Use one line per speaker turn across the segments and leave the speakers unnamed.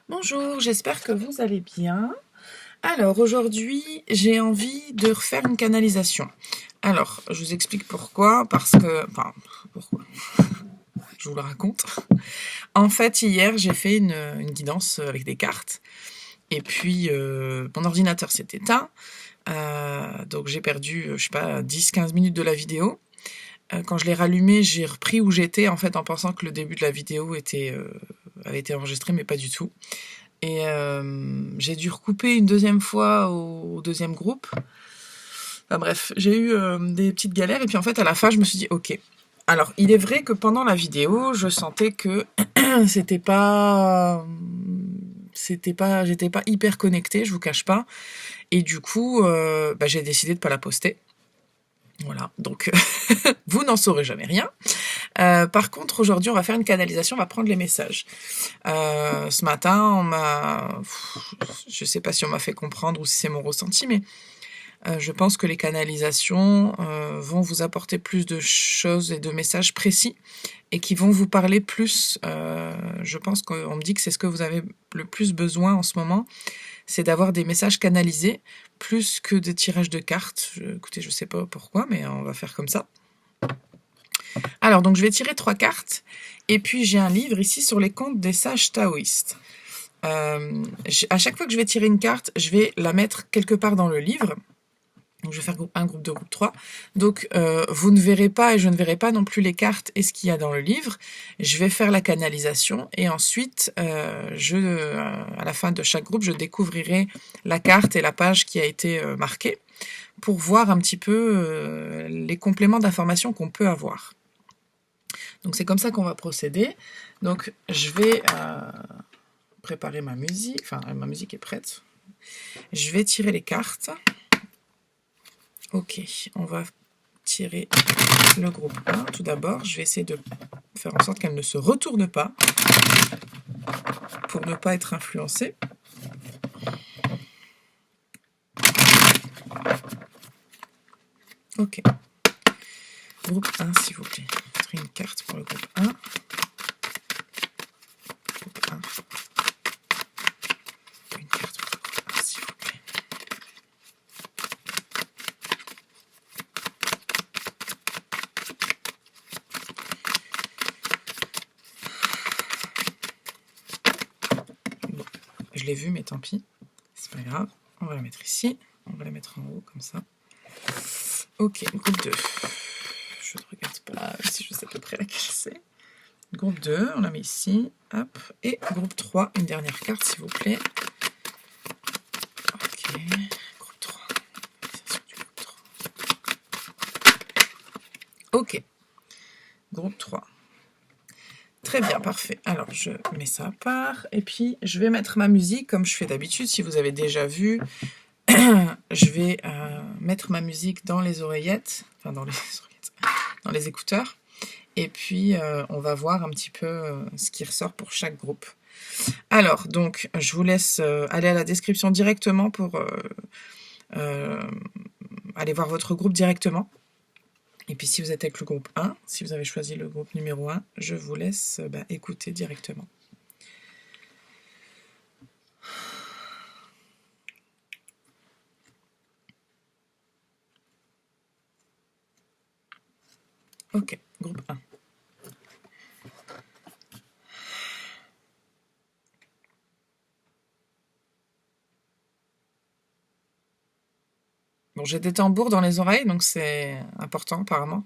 Bonjour, j'espère que vous allez bien. Alors aujourd'hui, j'ai envie de refaire une canalisation. Alors, je vous explique pourquoi, pourquoi, je vous le raconte. En fait, hier, j'ai fait une guidance avec des cartes, et puis mon ordinateur s'est éteint, donc j'ai perdu, je sais pas, 10-15 minutes de la vidéo. Quand je l'ai rallumé, j'ai repris où j'étais, en fait, en pensant que le début de la vidéo avait été enregistré, mais pas du tout. Et j'ai dû recouper une deuxième fois au deuxième groupe. Enfin bref, j'ai eu des petites galères. Et puis en fait, à la fin, je me suis dit, ok. Alors, il est vrai que pendant la vidéo, je sentais que c'était pas... j'étais pas hyper connectée, je vous cache pas. Et du coup, j'ai décidé de pas la poster. Voilà, donc vous n'en saurez jamais rien. Par contre, aujourd'hui, on va faire une canalisation, on va prendre les messages. Ce matin, je sais pas si on m'a fait comprendre ou si c'est mon ressenti, mais je pense que les canalisations vont vous apporter plus de choses et de messages précis et qui vont vous parler plus. Je pense qu'on me dit que c'est ce que vous avez le plus besoin en ce moment, c'est d'avoir des messages canalisés plus que des tirages de cartes. Écoutez, je sais pas pourquoi, mais on va faire comme ça. Alors, donc je vais tirer 3 cartes, et puis j'ai un livre ici sur les contes des sages taoïstes. À chaque fois que je vais tirer une carte, je vais la mettre quelque part dans le livre. Donc je vais faire un groupe 2, groupe 3. Donc vous ne verrez pas, et je ne verrai pas non plus les cartes et ce qu'il y a dans le livre. Je vais faire la canalisation, et ensuite, à la fin de chaque groupe, je découvrirai la carte et la page qui a été marquée, pour voir un petit peu les compléments d'informations qu'on peut avoir. Donc c'est comme ça qu'on va procéder. Donc je vais préparer ma musique. Enfin, ma musique est prête. Je vais tirer les cartes. Ok, on va tirer le groupe 1. Tout d'abord, je vais essayer de faire en sorte qu'elle ne se retourne pas pour ne pas être influencée. Ok. Groupe 1, s'il vous plaît. Je ferai une carte pour le groupe 1. Groupe 1. Une carte pour le groupe 1, s'il vous plaît. Bon, je l'ai vu, mais tant pis. C'est pas grave. On va la mettre ici. On va la mettre en haut, comme ça. Ok, groupe 2. Je ne regarde pas si je sais à peu près laquelle c'est. Groupe 2, on la met ici. Hop. Et groupe 3, une dernière carte, s'il vous plaît. Ok. Groupe 3. Ok. Groupe 3. Très bien, parfait. Alors, je mets ça à part. Et puis, je vais mettre ma musique, comme je fais d'habitude. Si vous avez déjà vu, je vais mettre ma musique dans les oreillettes. Enfin, dans les écouteurs. Et puis, on va voir un petit peu ce qui ressort pour chaque groupe. Alors, donc, je vous laisse aller à la description directement pour aller voir votre groupe directement. Et puis, si vous êtes avec le groupe 1, si vous avez choisi le groupe numéro 1, je vous laisse écouter directement. Ok, groupe 1. Bon, j'ai des tambours dans les oreilles, donc c'est important apparemment.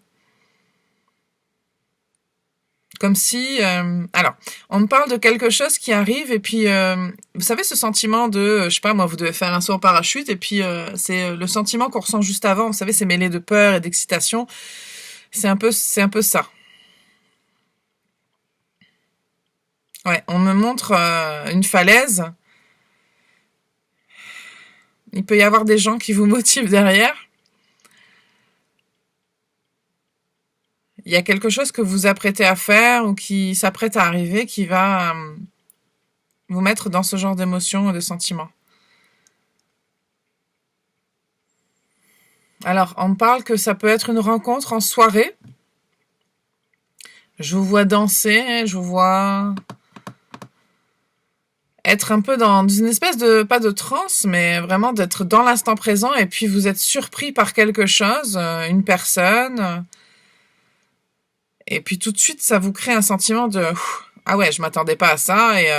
Comme si... alors, on me parle de quelque chose qui arrive, et puis, vous savez, ce sentiment de, je sais pas, moi, vous devez faire un saut en parachute, et puis c'est le sentiment qu'on ressent juste avant, vous savez, c'est mêlé de peur et d'excitation. C'est un peu ça. Ouais, on me montre une falaise. Il peut y avoir des gens qui vous motivent derrière. Il y a quelque chose que vous apprêtez à faire ou qui s'apprête à arriver qui va vous mettre dans ce genre d'émotions et de sentiments. Alors, on me parle que ça peut être une rencontre en soirée. Je vous vois danser, je vous vois être un peu dans une espèce de, pas de transe, mais vraiment d'être dans l'instant présent et puis vous êtes surpris par quelque chose, une personne, et puis tout de suite ça vous crée un sentiment de ah ouais, je m'attendais pas à ça et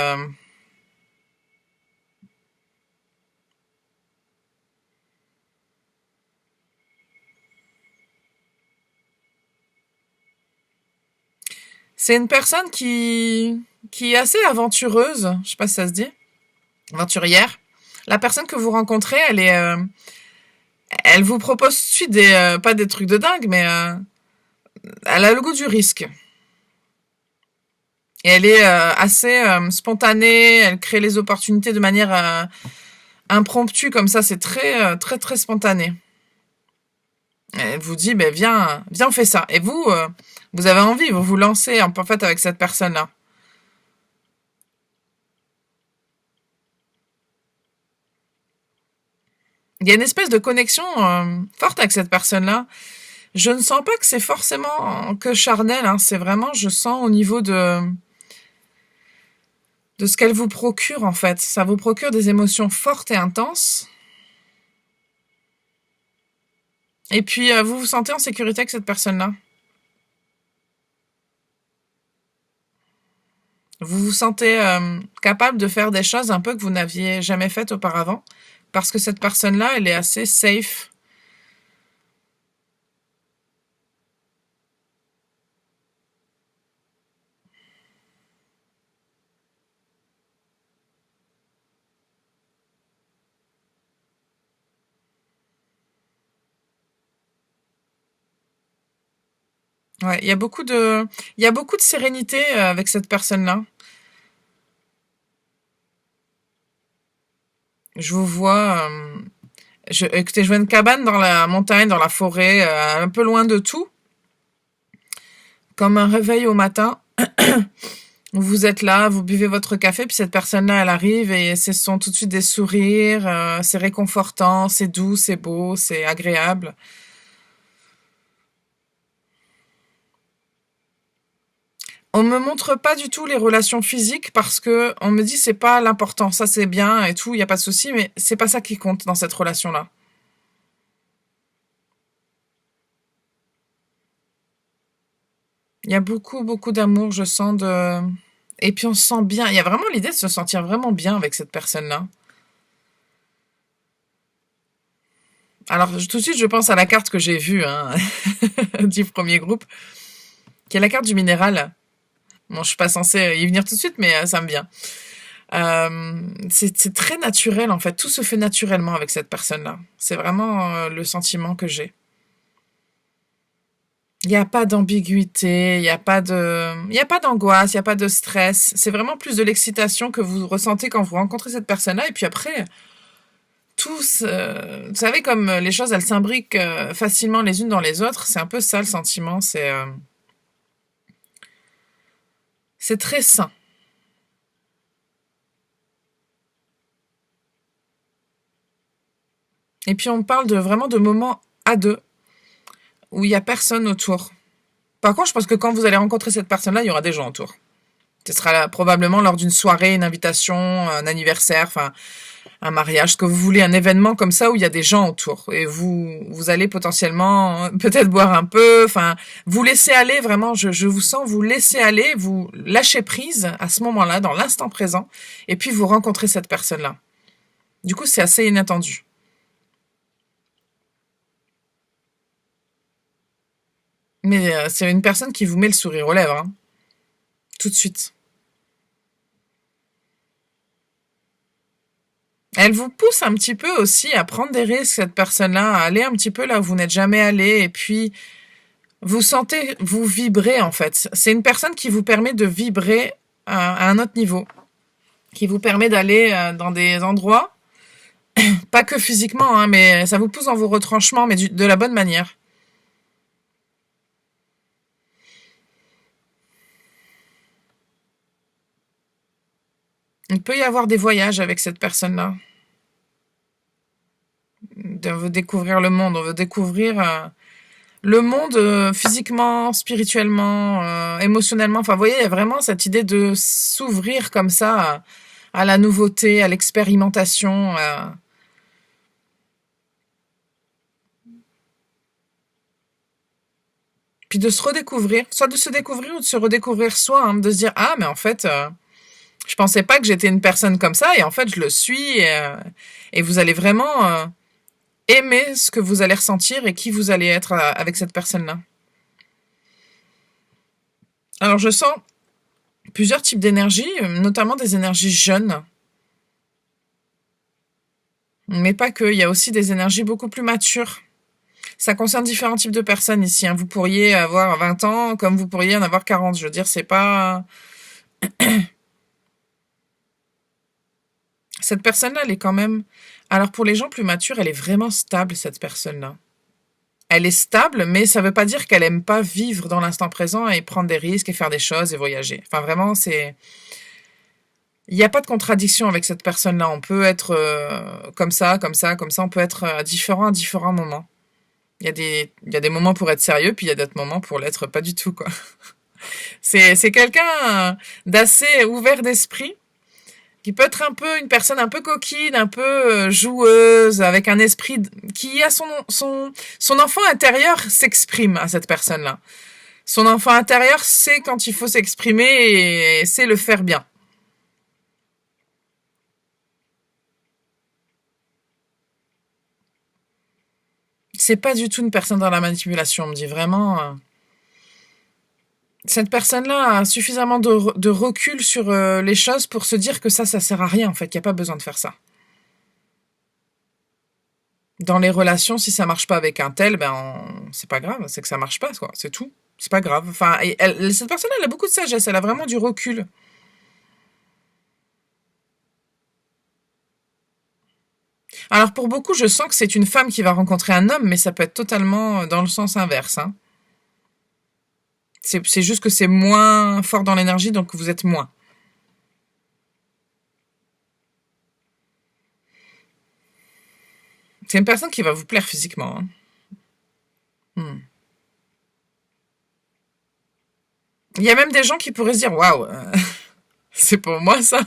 c'est une personne qui est assez aventureuse, je sais pas si ça se dit, aventurière. La personne que vous rencontrez, elle vous propose tout de suite des pas des trucs de dingue, mais elle a le goût du risque. Et elle est assez spontanée, elle crée les opportunités de manière impromptue, comme ça, c'est très, très spontané. Elle vous dit, ben viens, on fait ça. Et vous, vous avez envie, vous vous lancez en fait avec cette personne-là. Il y a une espèce de connexion forte avec cette personne-là. Je ne sens pas que c'est forcément que charnel, hein. C'est vraiment, je sens au niveau de ce qu'elle vous procure, en fait. Ça vous procure des émotions fortes et intenses. Et puis, vous vous sentez en sécurité avec cette personne-là. Vous vous sentez capable de faire des choses un peu que vous n'aviez jamais faites auparavant. Parce que cette personne-là, elle est assez safe. Ouais, il y a beaucoup de sérénité avec cette personne-là. Je vous vois, écoutez, je vois une cabane dans la montagne, dans la forêt, un peu loin de tout, comme un réveil au matin. Vous êtes là, vous buvez votre café, puis cette personne-là, elle arrive et ce sont tout de suite des sourires, c'est réconfortant, c'est doux, c'est beau, c'est agréable. On me montre pas du tout les relations physiques parce que on me dit c'est pas l'important, ça c'est bien et tout, il y a pas de souci, mais c'est pas ça qui compte dans cette relation-là. Il y a beaucoup, beaucoup d'amour, je sens de... Et puis on se sent bien. Il y a vraiment l'idée de se sentir vraiment bien avec cette personne-là. Alors tout de suite, je pense à la carte que j'ai vue hein, du premier groupe, qui est la carte du minéral. Bon, je suis pas censée y venir tout de suite, mais ça me vient. C'est très naturel en fait. Tout se fait naturellement avec cette personne-là. C'est vraiment le sentiment que j'ai. Il n'y a pas d'ambiguïté, il y a pas d'angoisse, il n'y a pas de stress. C'est vraiment plus de l'excitation que vous ressentez quand vous rencontrez cette personne-là. Et puis après, tous, vous savez, comme les choses, elles s'imbriquent facilement les unes dans les autres. C'est un peu ça le sentiment. C'est très sain. Et puis on parle de vraiment de moments à deux où il y a personne autour. Par contre, je pense que quand vous allez rencontrer cette personne-là, il y aura des gens autour. Ce sera là, probablement lors d'une soirée, une invitation, un anniversaire, enfin un mariage, ce que vous voulez, un événement comme ça où il y a des gens autour. Et vous allez potentiellement peut-être boire un peu, enfin, vous laissez aller vraiment, je vous sens vous laisser aller, vous lâchez prise à ce moment-là, dans l'instant présent, et puis vous rencontrez cette personne-là. Du coup, c'est assez inattendu. Mais c'est une personne qui vous met le sourire aux lèvres, hein, tout de suite. Elle vous pousse un petit peu aussi à prendre des risques, cette personne-là, à aller un petit peu là où vous n'êtes jamais allé, et puis vous sentez, vous vibrez en fait. C'est une personne qui vous permet de vibrer à un autre niveau, qui vous permet d'aller dans des endroits, pas que physiquement, hein, mais ça vous pousse dans vos retranchements, mais de la bonne manière. Il peut y avoir des voyages avec cette personne-là. On veut découvrir le monde, on veut découvrir le monde physiquement, spirituellement, émotionnellement. Enfin, vous voyez, il y a vraiment cette idée de s'ouvrir comme ça à la nouveauté, à l'expérimentation. Puis de se redécouvrir, soit de se découvrir ou de se redécouvrir soi, hein, de se dire ah mais en fait je pensais pas que j'étais une personne comme ça et en fait je le suis et vous allez vraiment aimer ce que vous allez ressentir et qui vous allez être avec cette personne-là. Alors je sens plusieurs types d'énergie, notamment des énergies jeunes, mais pas que, il y a aussi des énergies beaucoup plus matures. Ça concerne différents types de personnes ici, hein. Vous pourriez avoir 20 ans comme vous pourriez en avoir 40. Je veux dire, c'est pas... Cette personne-là, elle est quand même... Alors pour les gens plus matures, elle est vraiment stable, cette personne-là. Elle est stable, mais ça veut pas dire qu'elle aime pas vivre dans l'instant présent et prendre des risques et faire des choses et voyager. Enfin vraiment, c'est... Il n'y a pas de contradiction avec cette personne-là. On peut être comme ça, comme ça, comme ça. On peut être différent à différents moments. Il y a des moments pour être sérieux, puis il y a d'autres moments pour l'être pas du tout, quoi. C'est quelqu'un d'assez ouvert d'esprit, qui peut être un peu une personne un peu coquine, un peu joueuse, avec un esprit qui a son enfant intérieur s'exprime à cette personne-là. Son enfant intérieur sait quand il faut s'exprimer et sait le faire bien. C'est pas du tout une personne dans la manipulation, on me dit vraiment. Cette personne-là a suffisamment de recul sur les choses pour se dire que ça sert à rien, en fait, qu'il n'y a pas besoin de faire ça. Dans les relations, si ça marche pas avec un tel, c'est pas grave, c'est que ça marche pas, quoi, c'est tout. C'est pas grave. Enfin, cette personne-là, elle a beaucoup de sagesse, elle a vraiment du recul. Alors pour beaucoup, je sens que c'est une femme qui va rencontrer un homme, mais ça peut être totalement dans le sens inverse, hein. C'est juste que c'est moins fort dans l'énergie, donc vous êtes moins. C'est une personne qui va vous plaire physiquement, hein. Hmm. Il y a même des gens qui pourraient se dire waouh, c'est pour moi ça.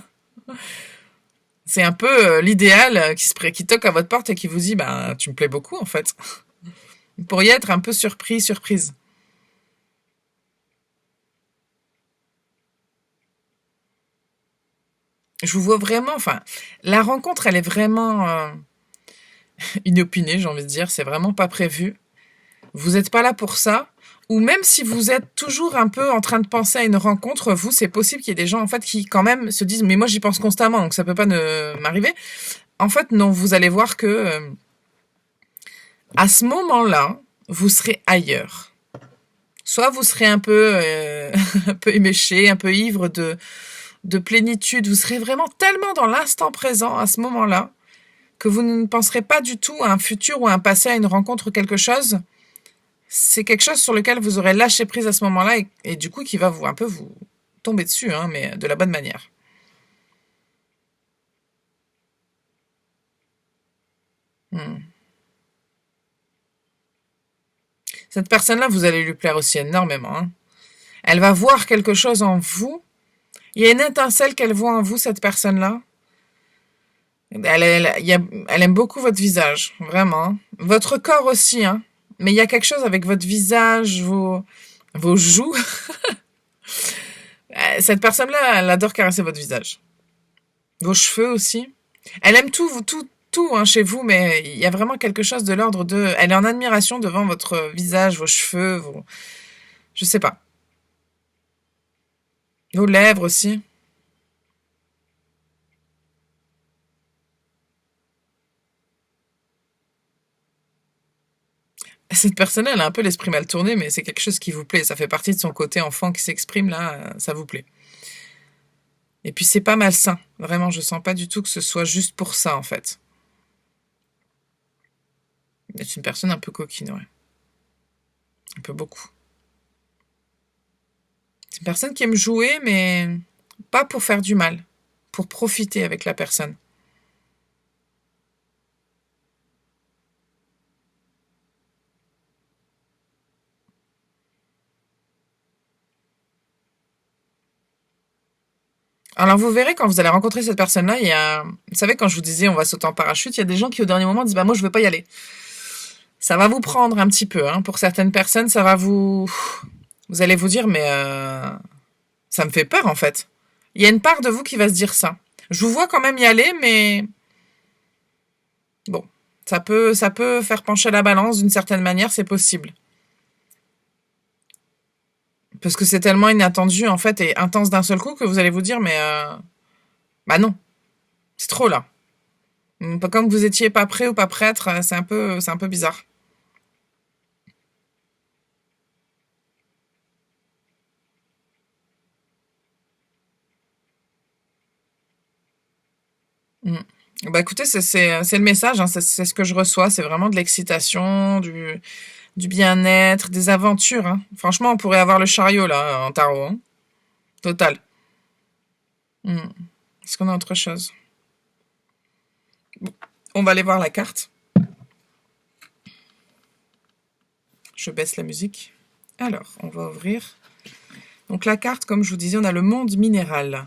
C'est un peu l'idéal qui toque à votre porte et qui vous dit bah tu me plais beaucoup en fait. Vous pourriez être un peu surprise. Je vous vois vraiment, enfin, la rencontre elle est vraiment inopinée, j'ai envie de dire, c'est vraiment pas prévu. Vous n'êtes pas là pour ça. Ou même si vous êtes toujours un peu en train de penser à une rencontre, vous, c'est possible qu'il y ait des gens en fait qui quand même se disent mais moi j'y pense constamment donc ça peut pas ne m'arriver. En fait non, vous allez voir que à ce moment-là, vous serez ailleurs. Soit vous serez un peu un peu éméché, un peu ivre de plénitude, vous serez vraiment tellement dans l'instant présent à ce moment-là que vous ne penserez pas du tout à un futur ou à un passé, à une rencontre ou quelque chose. C'est quelque chose sur lequel vous aurez lâché prise à ce moment-là et du coup qui va vous un peu vous tomber dessus, hein, mais de la bonne manière. Hmm. Cette personne-là, vous allez lui plaire aussi énormément, hein. Elle va voir quelque chose en vous. Il y a une étincelle qu'elle voit en vous, cette personne-là. Elle aime beaucoup votre visage, vraiment. Votre corps aussi, hein. Mais il y a quelque chose avec votre visage, vos joues. Cette personne-là, elle adore caresser votre visage. Vos cheveux aussi. Elle aime tout hein, chez vous, mais il y a vraiment quelque chose de l'ordre de... Elle est en admiration devant votre visage, vos cheveux, je sais pas. Vos lèvres aussi. Cette personne, elle a un peu l'esprit mal tourné, mais c'est quelque chose qui vous plaît. Ça fait partie de son côté enfant qui s'exprime, là, ça vous plaît. Et puis c'est pas malsain. Vraiment, je sens pas du tout que ce soit juste pour ça, en fait. C'est une personne un peu coquine, ouais. Un peu beaucoup. C'est une personne qui aime jouer, mais pas pour faire du mal. Pour profiter avec la personne. Alors vous verrez quand vous allez rencontrer cette personne-là, il y a, vous savez quand je vous disais on va sauter en parachute, il y a des gens qui au dernier moment disent bah moi je veux pas y aller. Ça va vous prendre un petit peu, hein. Pour certaines personnes, ça va vous allez vous dire mais ça me fait peur en fait. Il y a une part de vous qui va se dire ça. Je vous vois quand même y aller, mais bon, ça peut faire pencher la balance d'une certaine manière, c'est possible. Parce que c'est tellement inattendu en fait et intense d'un seul coup que vous allez vous dire mais bah non, c'est trop là. Comme vous étiez pas prêt ou pas prêtre, c'est un peu bizarre. Mm. Bah écoutez, c'est le message, hein, c'est ce que je reçois, c'est vraiment de l'excitation, du bien-être, des aventures. Hein. Franchement, on pourrait avoir le chariot là en tarot, hein. Total. Mm. Est-ce qu'on a autre chose? Bon, on va aller voir la carte. Je baisse la musique. Alors, on va ouvrir. Donc la carte, comme je vous disais, on a le monde minéral.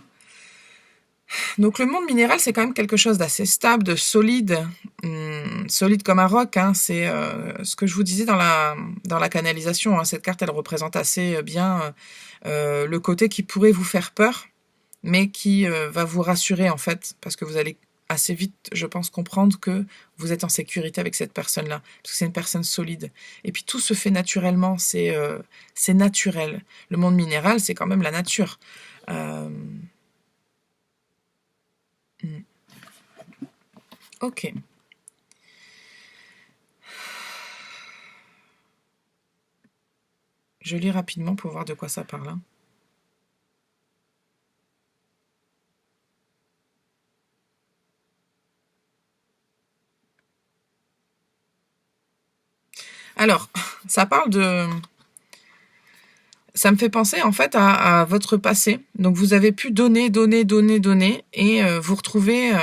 Donc le monde minéral, c'est quand même quelque chose d'assez stable, de solide, solide comme un roc. Hein. C'est ce que je vous disais dans la canalisation. Hein. Cette carte, elle représente assez bien le côté qui pourrait vous faire peur, mais qui va vous rassurer en fait, parce que vous allez assez vite, je pense, comprendre que vous êtes en sécurité avec cette personne-là, parce que c'est une personne solide. Et puis tout se fait naturellement, c'est naturel. Le monde minéral, c'est quand même la nature. Euh, hmm. Ok. Je lis rapidement pour voir de quoi ça parle. Hein. Alors, ça parle de... Ça me fait penser en fait à votre passé. Donc vous avez pu donner, donner, donner, donner et vous retrouver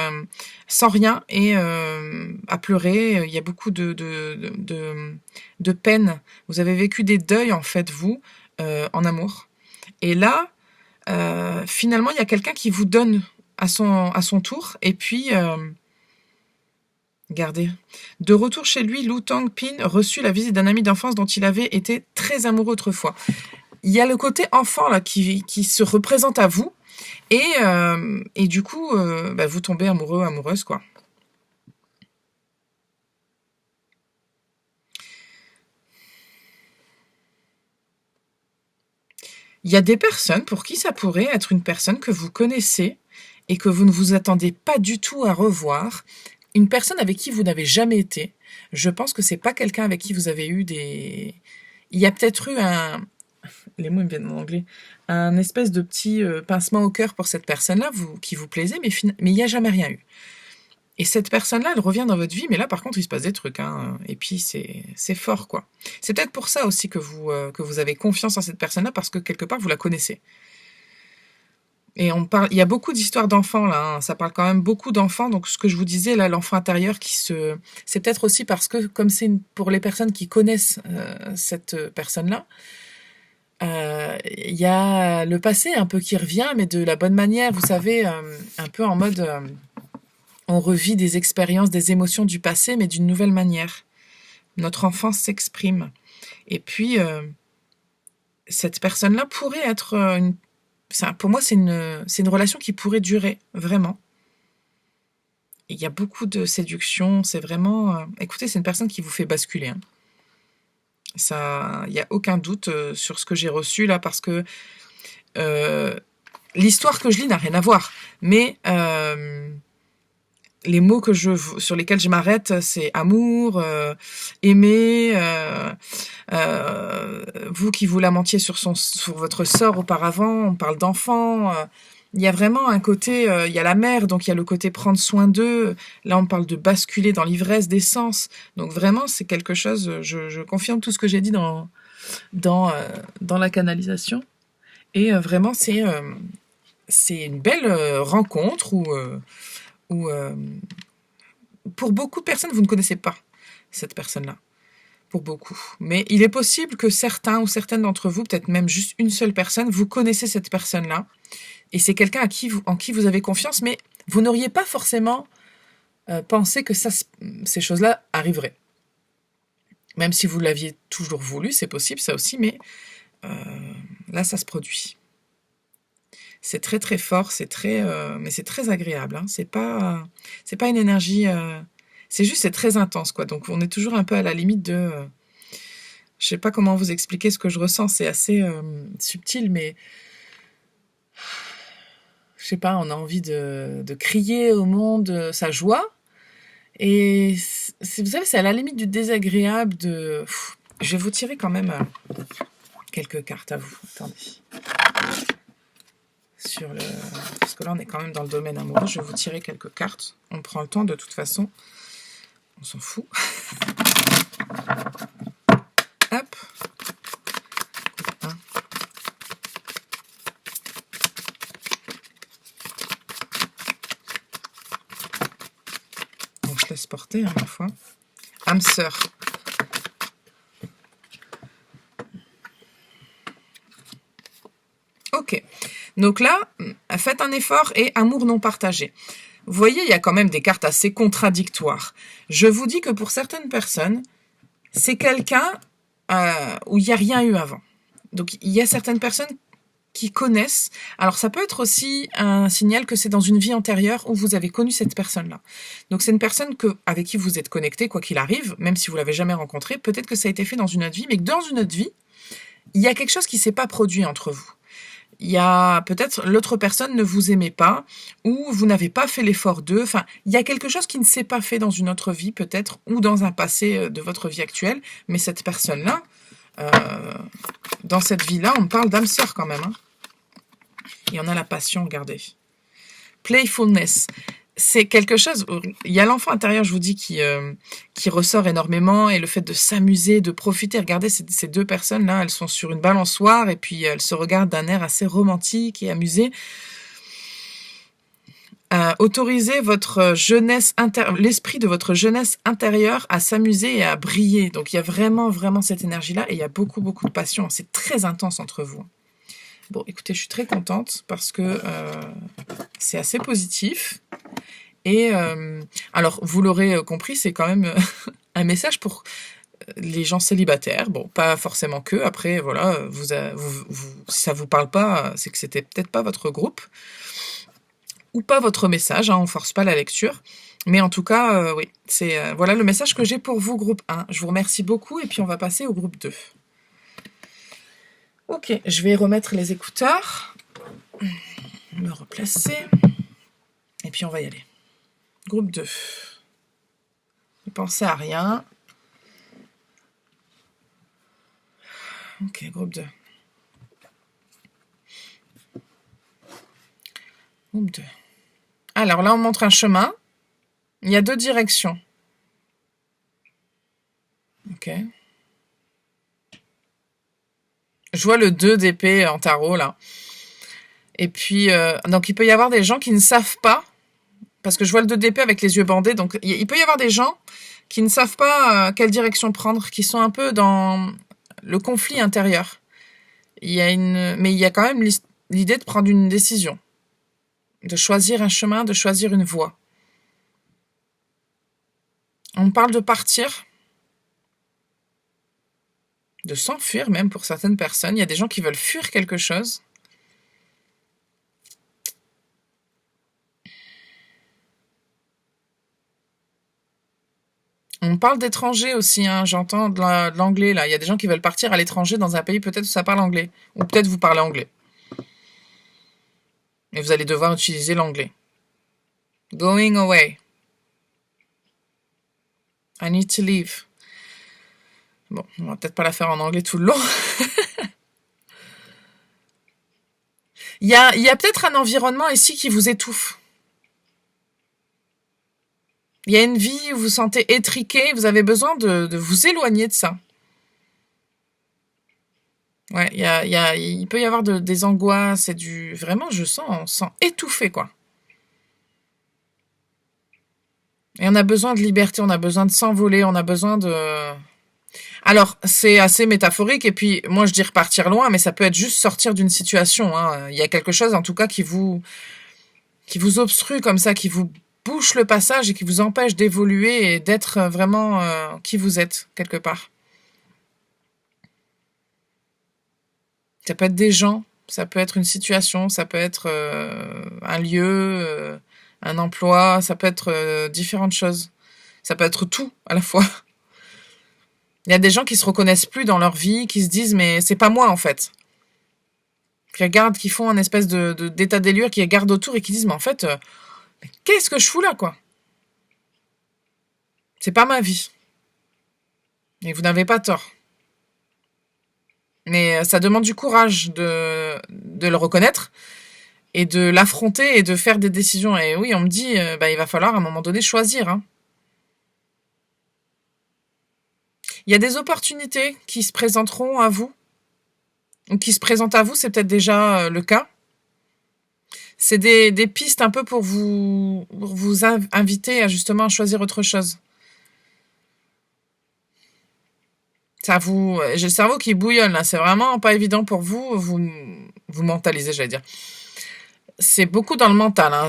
sans rien et à pleurer. Il y a beaucoup de peine. Vous avez vécu des deuils en fait, vous, en amour. Et là, finalement, il y a quelqu'un qui vous donne à son tour. Et puis, regardez. De retour chez lui, Lu Tang-pin reçut la visite d'un ami d'enfance dont il avait été très amoureux autrefois. Il y a le côté enfant là qui se représente à vous et du coup bah, vous tombez amoureux amoureuse quoi. Il y a des personnes pour qui ça pourrait être une personne que vous connaissez et que vous ne vous attendez pas du tout à revoir, une personne avec qui vous n'avez jamais été. Je pense que c'est pas quelqu'un avec qui vous avez eu des il y a peut-être eu un les mots me viennent en anglais, un espèce de petit pincement au cœur pour cette personne-là qui vous plaisait, mais il n'y a jamais rien eu. Et cette personne-là, elle revient dans votre vie, mais là, par contre, il se passe des trucs, hein, et puis c'est fort, quoi. C'est peut-être pour ça aussi que vous avez confiance en cette personne-là, parce que quelque part, vous la connaissez. Et on parle, il y a beaucoup d'histoires d'enfants, là, hein, ça parle quand même beaucoup d'enfants, donc ce que je vous disais, là, l'enfant intérieur c'est peut-être aussi parce que, comme c'est pour les personnes qui connaissent cette personne-là, il y a le passé un peu qui revient, mais de la bonne manière, vous savez, un peu en mode on revit des expériences, des émotions du passé, mais d'une nouvelle manière. Notre enfance s'exprime. Et puis, cette personne-là pourrait être pour moi, c'est une relation qui pourrait durer, vraiment. Il y a beaucoup de séduction, c'est vraiment... écoutez, c'est une personne qui vous fait basculer. Hein. Ça, il n'y a aucun doute sur ce que j'ai reçu là, parce que l'histoire que je lis n'a rien à voir. Mais les mots sur lesquels je m'arrête, c'est amour, aimer, vous qui vous lamentiez sur votre sort auparavant, on parle d'enfants. Il y a vraiment un côté, il y a la mère, donc il y a le côté prendre soin d'eux. Là, on parle de basculer dans l'ivresse des sens. Donc vraiment, c'est quelque chose, je confirme tout ce que j'ai dit dans la canalisation. Et vraiment, c'est une belle rencontre où pour beaucoup de personnes, vous ne connaissez pas cette personne-là. Pour beaucoup. Mais il est possible que certains ou certaines d'entre vous, peut-être même juste une seule personne, vous connaissez cette personne-là. Et c'est quelqu'un en qui vous avez confiance, mais vous n'auriez pas forcément pensé que ces choses-là arriveraient. Même si vous l'aviez toujours voulu, c'est possible, ça aussi, mais là, ça se produit. C'est très très fort, mais c'est très agréable. Hein. C'est pas une énergie. C'est très intense, quoi. Donc on est toujours un peu à la limite de. Je sais pas comment vous expliquer ce que je ressens. C'est assez subtil, mais je sais pas. On a envie de crier au monde sa joie. Et vous savez, c'est à la limite du désagréable. Je vais vous tirer quand même quelques cartes à vous. Attendez. Parce que là, on est quand même dans le domaine amoureux. Je vais vous tirer quelques cartes. On prend le temps, de toute façon. On s'en fout. Hop. Donc, je laisse porter, ma foi. Âme sœur. Ok. Donc là, faites un effort et amour non partagé. Vous voyez, il y a quand même des cartes assez contradictoires. Je vous dis que pour certaines personnes, c'est quelqu'un où il n'y a rien eu avant. Donc il y a certaines personnes qui connaissent. Alors ça peut être aussi un signal que c'est dans une vie antérieure où vous avez connu cette personne-là. Donc c'est une personne avec qui vous êtes connecté, quoi qu'il arrive, même si vous l'avez jamais rencontré. Peut-être que ça a été fait dans une autre vie, mais que dans une autre vie, il y a quelque chose qui s'est pas produit entre vous. Il y a peut-être l'autre personne ne vous aimait pas ou vous n'avez pas fait l'effort d'eux. Enfin, il y a quelque chose qui ne s'est pas fait dans une autre vie peut-être ou dans un passé de votre vie actuelle. Mais cette personne-là, dans cette vie-là, on parle d'âme sœur quand même. Hein. Et on a la passion, regardez. Playfulness. C'est quelque chose, il y a l'enfant intérieur, je vous dis, qui ressort énormément, et le fait de s'amuser, de profiter. Regardez, ces deux personnes-là, elles sont sur une balançoire, et puis elles se regardent d'un air assez romantique et amusé. Autorisez votre jeunesse l'esprit de votre jeunesse intérieure à s'amuser et à briller. Donc il y a vraiment, vraiment cette énergie-là, et il y a beaucoup, beaucoup de passion. C'est très intense entre vous. Bon, écoutez, je suis très contente parce que c'est assez positif. Et alors, vous l'aurez compris, c'est quand même un message pour les gens célibataires. Bon, pas forcément que. Après, voilà, si ça vous parle pas, c'est que c'était peut-être pas votre groupe ou pas votre message. Hein, on force pas la lecture. Mais en tout cas, oui, c'est voilà le message que j'ai pour vous, groupe 1. Je vous remercie beaucoup et puis on va passer au groupe 2. Ok, je vais remettre les écouteurs, me replacer, et puis on va y aller. Groupe 2. Ne pensez à rien. Ok, groupe 2. Groupe 2. Alors là, on montre un chemin. Il y a 2 directions. Ok. Je vois le 2 d'épée en tarot, là. Et puis, donc il peut y avoir des gens qui ne savent pas, parce que je vois le 2 d'épée avec les yeux bandés, donc il peut y avoir des gens qui ne savent pas quelle direction prendre, qui sont un peu dans le conflit intérieur. Mais il y a quand même l'idée de prendre une décision, de choisir un chemin, de choisir une voie. On parle de partir, de s'enfuir même pour certaines personnes. Il y a des gens qui veulent fuir quelque chose. On parle d'étrangers aussi, hein. J'entends de l'anglais là. Il y a des gens qui veulent partir à l'étranger dans un pays peut-être où ça parle anglais. Ou peut-être vous parlez anglais. Et vous allez devoir utiliser l'anglais. Going away. I need to leave. Bon, on va peut-être pas la faire en anglais tout le long. Il y a peut-être un environnement ici qui vous étouffe. Il y a une vie où vous vous sentez étriqué, vous avez besoin de vous éloigner de ça. Ouais, il peut y avoir des angoisses et vraiment, on sent étouffé, quoi. Et on a besoin de liberté, on a besoin de s'envoler, on a besoin de... Alors, c'est assez métaphorique, et puis moi je dis repartir loin, mais ça peut être juste sortir d'une situation, hein. Il y a quelque chose en tout cas qui vous obstrue comme ça, qui vous bouche le passage et qui vous empêche d'évoluer et d'être vraiment qui vous êtes, quelque part. Ça peut être des gens, ça peut être une situation, ça peut être un lieu, un emploi, ça peut être différentes choses. Ça peut être tout à la fois. Il y a des gens qui se reconnaissent plus dans leur vie, qui se disent mais c'est pas moi en fait. Qui regardent, qui font un espèce d'état des lieux, qui regardent autour et qui disent mais en fait, mais qu'est-ce que je fous là quoi? C'est pas ma vie. Et vous n'avez pas tort. Mais ça demande du courage de le reconnaître et de l'affronter et de faire des décisions. Et oui, on me dit, bah, il va falloir à un moment donné choisir, hein. Il y a des opportunités qui se présenteront à vous, ou qui se présentent à vous, c'est peut-être déjà le cas. C'est des pistes un peu pour vous inviter à justement choisir autre chose. J'ai le cerveau qui bouillonne là, c'est vraiment pas évident pour vous mentaliser, j'allais dire. C'est beaucoup dans le mental, hein.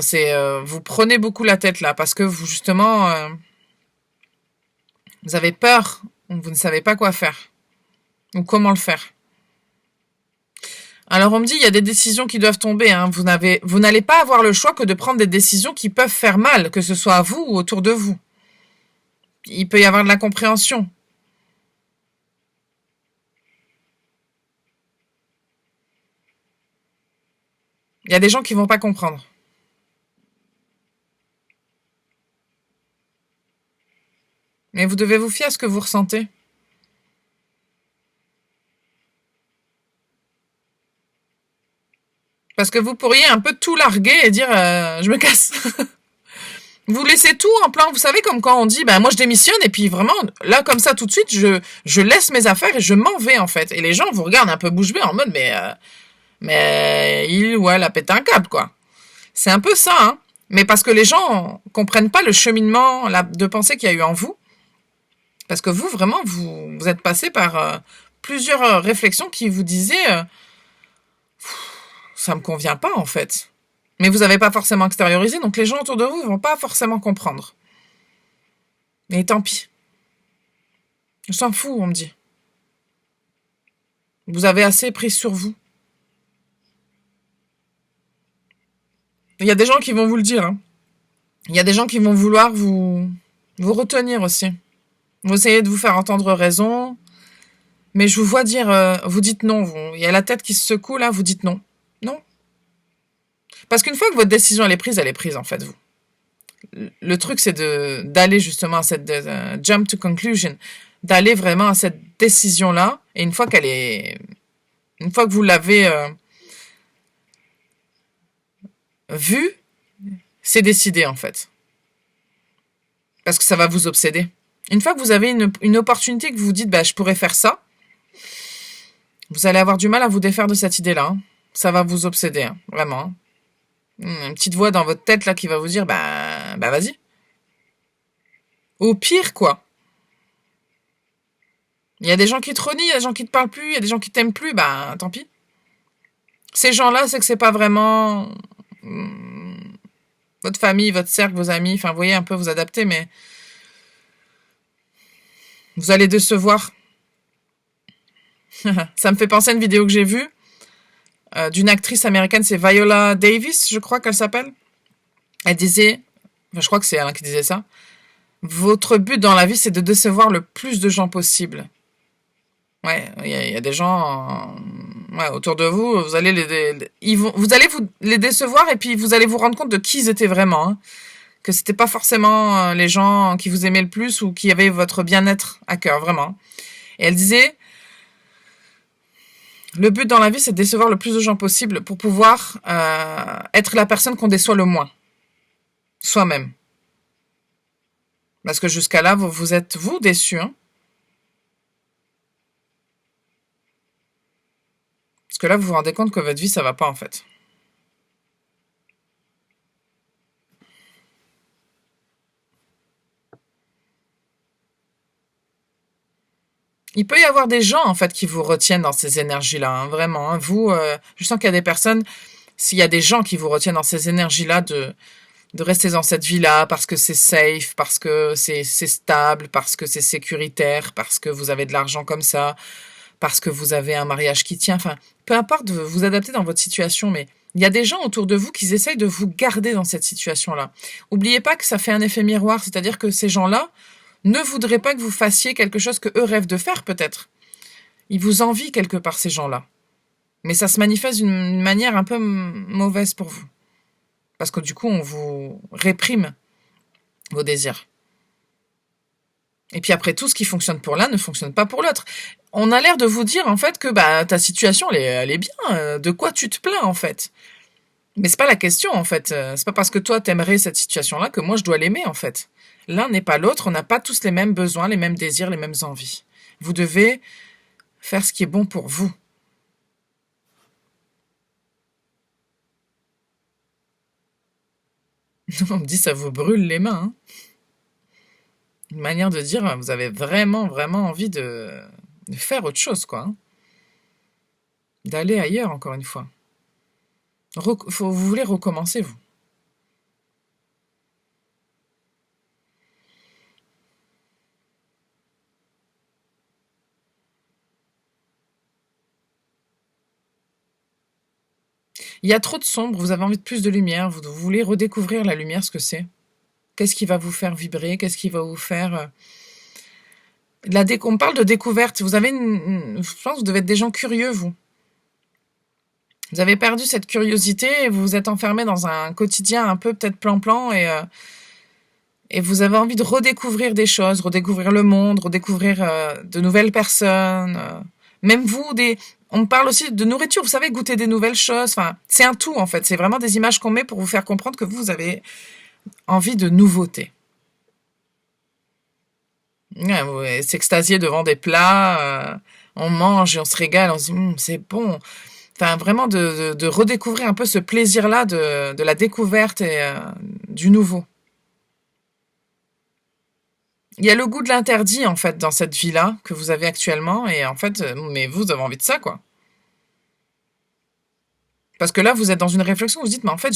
Vous prenez beaucoup la tête là parce que vous justement vous avez peur, vous ne savez pas quoi faire ou comment le faire. Alors on me dit il y a des décisions qui doivent tomber, hein. Vous n'allez pas avoir le choix que de prendre des décisions qui peuvent faire mal, que ce soit à vous ou autour de vous. Il peut y avoir de l'incompréhension. Il y a des gens qui vont pas comprendre. Mais vous devez vous fier à ce que vous ressentez. Parce que vous pourriez un peu tout larguer et dire je me casse. Vous laissez tout en plan, vous savez, comme quand on dit ben moi je démissionne et puis vraiment là comme ça tout de suite je laisse mes affaires et je m'en vais en fait. Et les gens vous regardent un peu bouche bée en mode mais il ou elle a pété un câble quoi. C'est un peu ça, hein. Mais parce que les gens comprennent pas le cheminement de pensée qu'il y a eu en vous. Parce que vous, vraiment, vous êtes passé par plusieurs réflexions qui vous disaient ça me convient pas en fait. Mais vous n'avez pas forcément extériorisé, donc les gens autour de vous vont pas forcément comprendre. Mais tant pis. Je s'en fous, on me dit. Vous avez assez pris sur vous. Il y a des gens qui vont vous le dire, hein. Il y a des gens qui vont vouloir vous retenir aussi. Vous essayez de vous faire entendre raison, mais je vous vois dire, vous dites non. Il y a la tête qui se secoue là, vous dites non. Non. Parce qu'une fois que votre décision elle est prise en fait, vous. Le truc c'est d'aller justement à cette jump to conclusion, d'aller vraiment à cette décision là, et une fois que vous l'avez vue, c'est décidé en fait. Parce que ça va vous obséder. Une fois que vous avez une opportunité que vous vous dites bah je pourrais faire ça, vous allez avoir du mal à vous défaire de cette idée-là, hein. Ça va vous obséder, hein, vraiment, hein. Une petite voix dans votre tête là qui va vous dire bah vas-y. Au pire quoi. Il y a des gens qui te renient, il y a des gens qui te parlent plus, il y a des gens qui t'aiment plus, bah tant pis. Ces gens-là, c'est que c'est pas vraiment votre famille, votre cercle, vos amis. Enfin, vous voyez un peu vous adapter, mais vous allez décevoir. Ça me fait penser à une vidéo que j'ai vue d'une actrice américaine, c'est Viola Davis, je crois qu'elle s'appelle. Elle disait, enfin, je crois que c'est elle qui disait ça. Votre but dans la vie, c'est de décevoir le plus de gens possible. Ouais, il y a des gens ouais, autour de vous, vous allez vous allez les décevoir et puis vous allez vous rendre compte de qui ils étaient vraiment, hein. Que c'était pas forcément les gens qui vous aimaient le plus ou qui avaient votre bien-être à cœur, vraiment. Et elle disait, le but dans la vie, c'est de décevoir le plus de gens possible pour pouvoir être la personne qu'on déçoit le moins. Soi-même. Parce que jusqu'à là, vous êtes, vous, déçu, hein. Parce que là, vous vous rendez compte que votre vie, ça va pas, en fait. Il peut y avoir des gens, en fait, qui vous retiennent dans ces énergies-là, hein, vraiment. Hein. Vous, je sens qu'il y a des personnes, s'il y a des gens qui vous retiennent dans ces énergies-là de rester dans cette vie-là parce que c'est safe, parce que c'est stable, parce que c'est sécuritaire, parce que vous avez de l'argent comme ça, parce que vous avez un mariage qui tient. Enfin, peu importe, vous adaptez dans votre situation, mais il y a des gens autour de vous qui essayent de vous garder dans cette situation-là. Oubliez pas que ça fait un effet miroir, c'est-à-dire que ces gens-là ne voudraient pas que vous fassiez quelque chose que eux rêvent de faire, peut-être. Ils vous envient quelque part, ces gens-là. Mais ça se manifeste d'une manière un peu mauvaise pour vous. Parce que du coup, on vous réprime vos désirs. Et puis après, tout ce qui fonctionne pour l'un ne fonctionne pas pour l'autre. On a l'air de vous dire, en fait, que bah ta situation, elle est bien. De quoi tu te plains, en fait? Mais c'est pas la question, en fait. C'est pas parce que toi, t'aimerais cette situation-là que moi, je dois l'aimer, en fait. L'un n'est pas l'autre. On n'a pas tous les mêmes besoins, les mêmes désirs, les mêmes envies. Vous devez faire ce qui est bon pour vous. On me dit, ça vous brûle les mains, hein. Une manière de dire, vous avez vraiment, vraiment envie de faire autre chose, quoi. Hein. D'aller ailleurs, encore une fois. Vous voulez recommencer, vous. Il y a trop de sombre, vous avez envie de plus de lumière, vous voulez redécouvrir la lumière, ce que c'est. Qu'est-ce qui va vous faire vibrer? Qu'est-ce qui va vous faire... On parle de découverte. Vous avez je pense que vous devez être des gens curieux, vous. Vous avez perdu cette curiosité et vous vous êtes enfermé dans un quotidien un peu peut-être plan-plan et vous avez envie de redécouvrir des choses, redécouvrir le monde, redécouvrir de nouvelles personnes. Même vous, on parle aussi de nourriture, vous savez, goûter des nouvelles choses. Enfin, c'est un tout en fait. C'est vraiment des images qu'on met pour vous faire comprendre que vous avez envie de nouveautés. Ouais, ouais, s'extasier devant des plats, on mange et on se régale, on se dit c'est bon. Enfin, vraiment de redécouvrir un peu ce plaisir-là de la découverte et du nouveau. Il y a le goût de l'interdit en fait dans cette vie-là que vous avez actuellement et en fait, mais vous avez envie de ça quoi. Parce que là, vous êtes dans une réflexion, vous vous dites, mais en fait,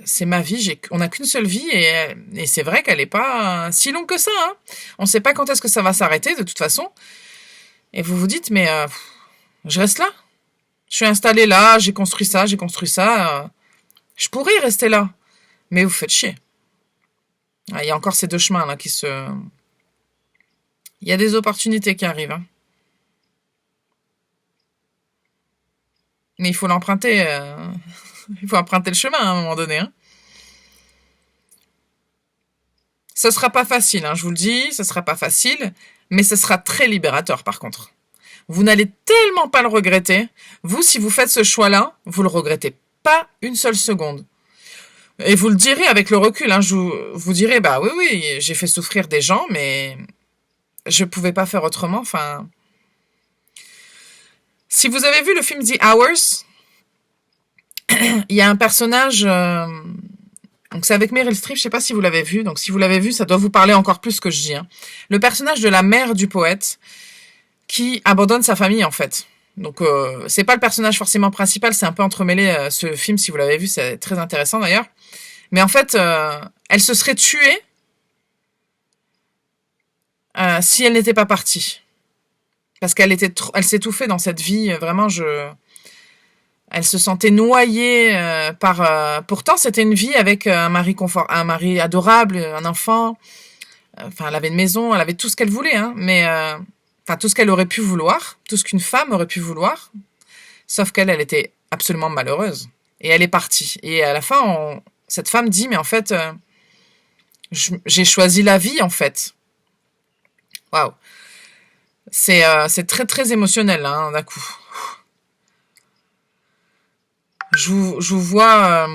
c'est ma vie, on n'a qu'une seule vie et c'est vrai qu'elle n'est pas si longue que ça. Hein. On ne sait pas quand est-ce que ça va s'arrêter de toute façon. Et vous vous dites, mais je reste là. Je suis installé là, j'ai construit ça, j'ai construit ça. Je pourrais rester là, mais vous faites chier. Ah, il y a encore ces deux chemins là qui se. Il y a des opportunités qui arrivent. Hein. Mais il faut l'emprunter. Il faut emprunter le chemin à un moment donné. Hein. Ce sera pas facile, hein, je vous le dis, ce sera pas facile, mais ce sera très libérateur par contre. Vous n'allez tellement pas le regretter. Vous, si vous faites ce choix-là, vous le regrettez pas une seule seconde. Et vous le direz avec le recul. Hein, vous direz, bah oui, oui, j'ai fait souffrir des gens, mais je pouvais pas faire autrement. Enfin, si vous avez vu le film The Hours, il y a un personnage. Donc c'est avec Meryl Streep. Je sais pas si vous l'avez vu. Donc si vous l'avez vu, ça doit vous parler encore plus que je dis. Hein. Le personnage de la mère du poète qui abandonne sa famille en fait. Donc c'est pas le personnage forcément principal, c'est un peu entremêlé ce film si vous l'avez vu, c'est très intéressant d'ailleurs. Mais en fait, elle se serait tuée si elle n'était pas partie, parce qu'elle était, elle s'étouffait dans cette vie. Vraiment, elle se sentait noyée par. Pourtant, c'était une vie avec un mari adorable, un enfant. Enfin, elle avait une maison, elle avait tout ce qu'elle voulait, hein. Mais enfin, tout ce qu'elle aurait pu vouloir, tout ce qu'une femme aurait pu vouloir. Sauf qu'elle, elle était absolument malheureuse. Et elle est partie. Et à la fin, cette femme dit, mais en fait, j'ai choisi la vie, en fait. Waouh. C'est très, très émotionnel, hein, d'un coup. Je vous vois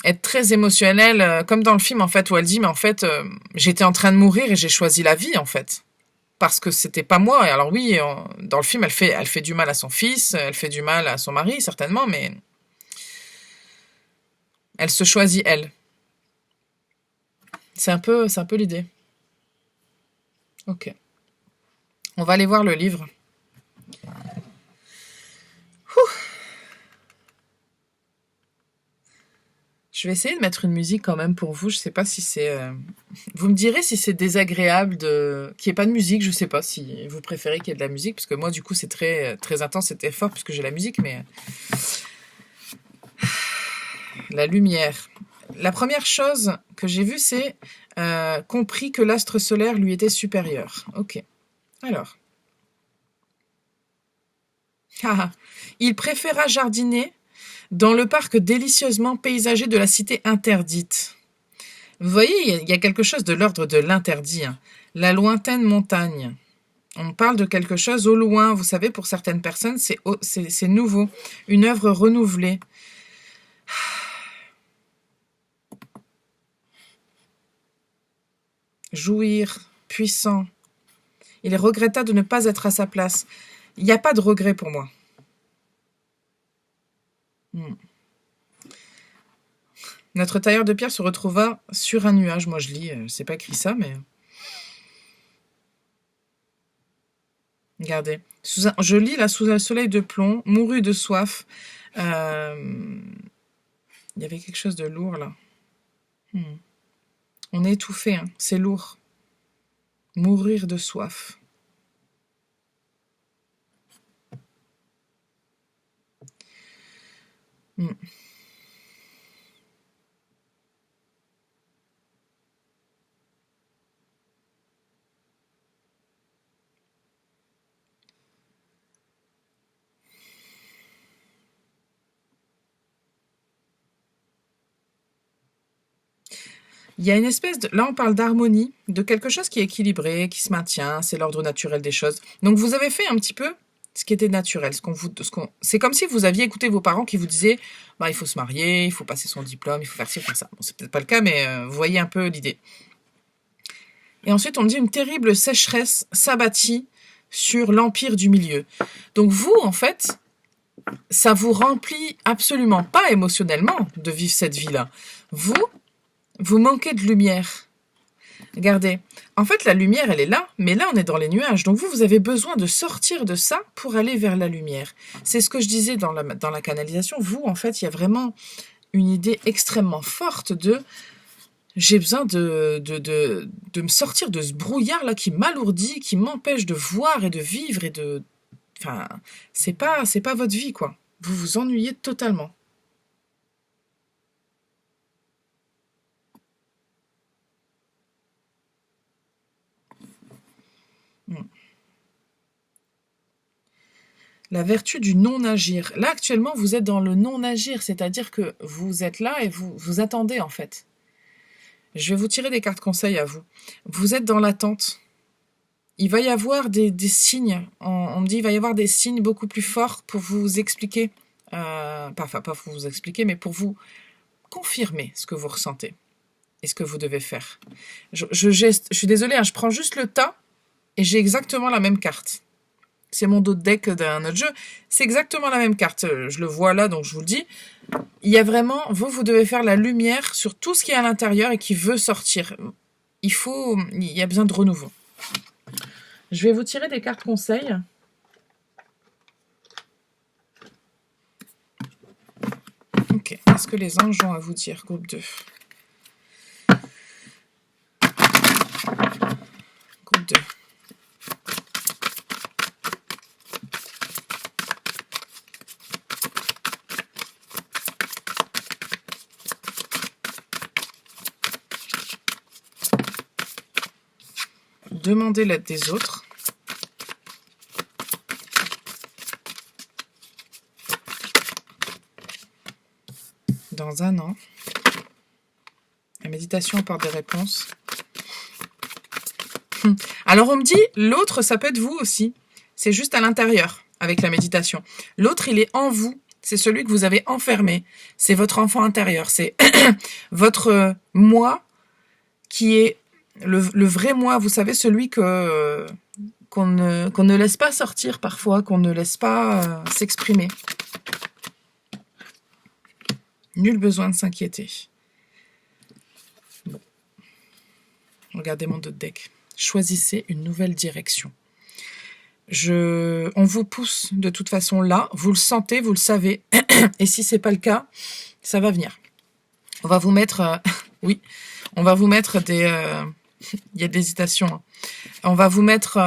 être très émotionnel, comme dans le film, en fait, où elle dit, mais en fait, j'étais en train de mourir et j'ai choisi la vie, en fait. Parce que c'était pas moi. Et alors oui, dans le film, elle fait du mal à son fils, elle fait du mal à son mari, certainement, mais elle se choisit, elle. C'est un peu l'idée. Ok. On va aller voir le livre. Je vais essayer de mettre une musique quand même pour vous. Je sais pas si c'est... Vous me direz si c'est désagréable qu'il n'y ait pas de musique. Je sais pas si vous préférez qu'il y ait de la musique. Parce que moi, du coup, c'est très, très intense, c'était fort puisque j'ai la musique. Mais la lumière. La première chose que j'ai vue, c'est compris que l'astre solaire lui était supérieur. Ok. Alors. Il préféra jardiner dans le parc délicieusement paysagé de la cité interdite. Vous voyez, il y a quelque chose de l'ordre de l'interdit. Hein. La lointaine montagne. On parle de quelque chose au loin. Vous savez, pour certaines personnes, c'est nouveau. Une œuvre renouvelée. Jouir, puissant. Il regretta de ne pas être à sa place. Il n'y a pas de regret pour moi. Notre tailleur de pierre se retrouva sur un nuage. Moi, je lis, c'est pas écrit ça, mais... Regardez. Je lis là, sous un soleil de plomb, mourut de soif. Il y avait quelque chose de lourd, là. On est étouffé, hein. C'est lourd. Mourir de soif. Il y a une espèce de... Là, on parle d'harmonie, de quelque chose qui est équilibré, qui se maintient, c'est l'ordre naturel des choses. Donc, vous avez fait un petit peu ce qui était naturel. C'est comme si vous aviez écouté vos parents qui vous disaient bah, il faut se marier, il faut passer son diplôme, il faut faire ci, faire ça. Bon, c'est peut-être pas le cas, mais vous voyez un peu l'idée. Et ensuite, on me dit une terrible sécheresse s'abattit sur l'empire du milieu. Donc, vous, en fait, ça vous remplit absolument pas émotionnellement de vivre cette vie-là. Vous manquez de lumière. Regardez, en fait, la lumière, elle est là, mais là, on est dans les nuages. Donc vous avez besoin de sortir de ça pour aller vers la lumière. C'est ce que je disais dans la canalisation. Vous, en fait, il y a vraiment une idée extrêmement forte de j'ai besoin de me sortir de ce brouillard-là qui m'alourdit, qui m'empêche de voir et de vivre et de... Enfin, c'est pas votre vie, quoi. Vous vous ennuyez totalement. La vertu du non-agir. Là, actuellement, vous êtes dans le non-agir, c'est-à-dire que vous êtes là et vous attendez, en fait. Je vais vous tirer des cartes conseils à vous. Vous êtes dans l'attente. Il va y avoir des signes. On me dit il va y avoir des signes beaucoup plus forts pour vous expliquer. Pas pour vous expliquer, mais pour vous confirmer ce que vous ressentez et ce que vous devez faire. Je suis désolée, hein, je prends juste le tas et j'ai exactement la même carte. C'est mon dos de deck d'un autre jeu. C'est exactement la même carte. Je le vois là, donc je vous le dis. Il y a vraiment, vous devez faire la lumière sur tout ce qui est à l'intérieur et qui veut sortir. Il y a besoin de renouveau. Je vais vous tirer des cartes conseils. Ok, qu'est-ce que les anges ont à vous dire, groupe 2 ? Groupe 2. Demandez l'aide des autres. Dans un an, la méditation apporte des réponses. Alors on me dit, l'autre, ça peut être vous aussi. C'est juste à l'intérieur, avec la méditation. L'autre, il est en vous. C'est celui que vous avez enfermé. C'est votre enfant intérieur. C'est votre moi qui est le vrai moi. Vous savez, celui qu'on ne laisse pas sortir parfois, qu'on ne laisse pas s'exprimer. Nul besoin de s'inquiéter. Bon. Regardez mon dos de deck. Choisissez une nouvelle direction. On vous pousse de toute façon là, vous le sentez, vous le savez. Et si c'est pas le cas, ça va venir. On va vous mettre... oui, on va vous mettre des... Il y a de l'hésitation. Hein. On va vous mettre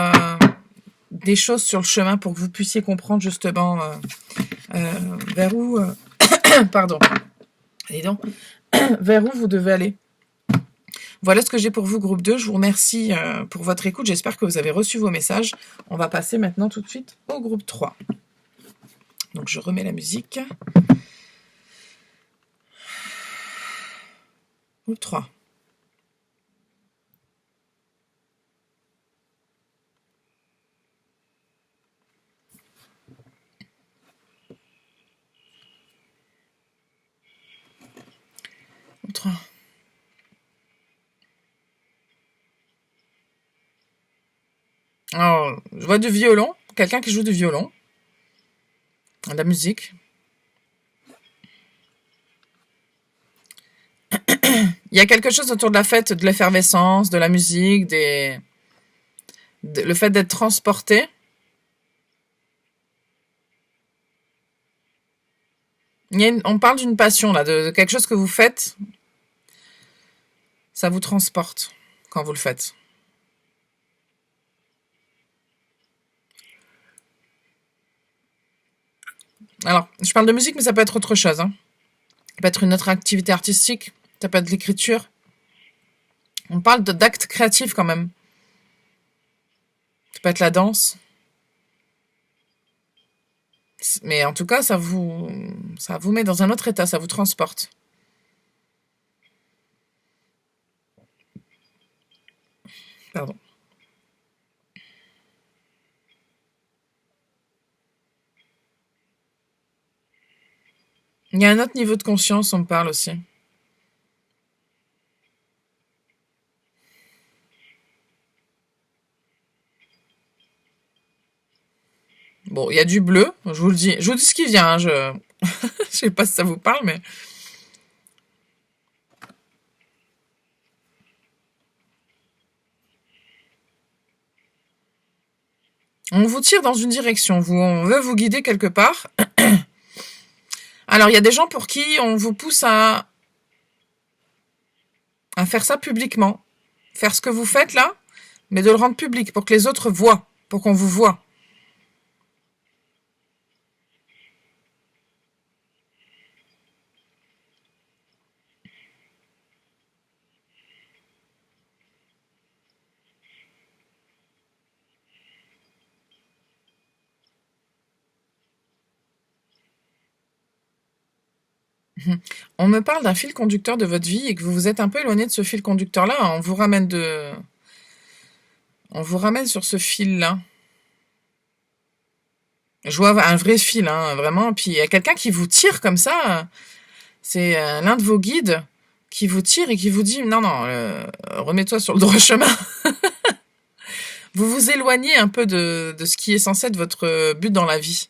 des choses sur le chemin pour que vous puissiez comprendre justement vers où... pardon. Allez donc. Vers où vous devez aller. Voilà ce que j'ai pour vous, groupe 2. Je vous remercie pour votre écoute. J'espère que vous avez reçu vos messages. On va passer maintenant tout de suite au groupe 3. Donc, je remets la musique. Groupe 3. Groupe 3. Alors, je vois du violon. Quelqu'un qui joue du violon. De la musique. Il y a quelque chose autour de la fête, de l'effervescence, de la musique, le fait d'être transporté. On parle d'une passion, là, de quelque chose que vous faites. Ça vous transporte quand vous le faites. Alors, je parle de musique, mais ça peut être autre chose. Hein. Ça peut être une autre activité artistique. Ça peut être de l'écriture. On parle d'actes créatifs quand même. Ça peut être la danse. Mais en tout cas, ça vous met dans un autre état, ça vous transporte. Pardon. Il y a un autre niveau de conscience, on me parle aussi. Bon, il y a du bleu, je vous le dis. Je vous dis ce qui vient, hein, je sais pas si ça vous parle, mais... On vous tire dans une direction, on veut vous guider quelque part. Alors, il y a des gens pour qui on vous pousse à faire ça publiquement. Faire ce que vous faites là, mais de le rendre public pour que les autres voient, pour qu'on vous voit. On me parle d'un fil conducteur de votre vie et que vous vous êtes un peu éloigné de ce fil conducteur-là. On vous ramène sur ce fil-là. Je vois un vrai fil, hein, vraiment. Puis il y a quelqu'un qui vous tire comme ça. C'est l'un de vos guides qui vous tire et qui vous dit non, remets-toi sur le droit chemin. Vous vous éloignez un peu de ce qui est censé être votre but dans la vie.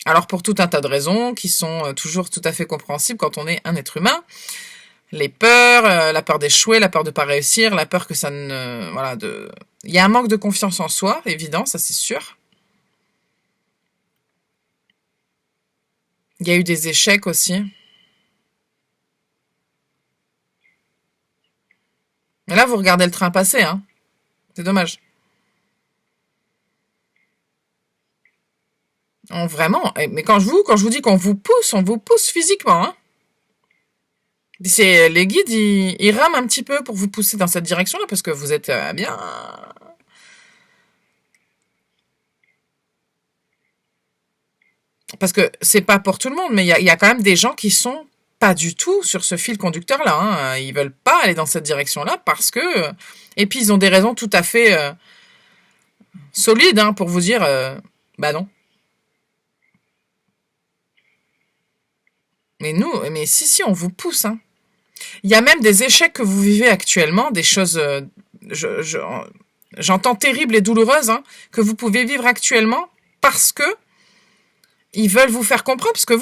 Alors pour tout un tas de raisons qui sont toujours tout à fait compréhensibles quand on est un être humain. Les peurs, la peur d'échouer, la peur de pas réussir, la peur que ça ne... Voilà, il y a un manque de confiance en soi, évident, ça c'est sûr. Il y a eu des échecs aussi. Mais là, vous regardez le train passer, hein. C'est dommage. Vraiment, mais quand je vous dis qu'on vous pousse, on vous pousse physiquement, hein. Les guides, ils rament un petit peu pour vous pousser dans cette direction-là, parce que vous êtes bien... Parce que c'est pas pour tout le monde, mais il y a quand même des gens qui sont pas du tout sur ce fil conducteur-là. Hein. Ils veulent pas aller dans cette direction-là parce que... Et puis ils ont des raisons tout à fait solides hein, pour vous dire bah non. Mais si, on vous pousse. Hein. Il y a même des échecs que vous vivez actuellement, des choses, j'entends terribles et douloureuses, hein, que vous pouvez vivre actuellement parce que ils veulent vous faire comprendre, parce que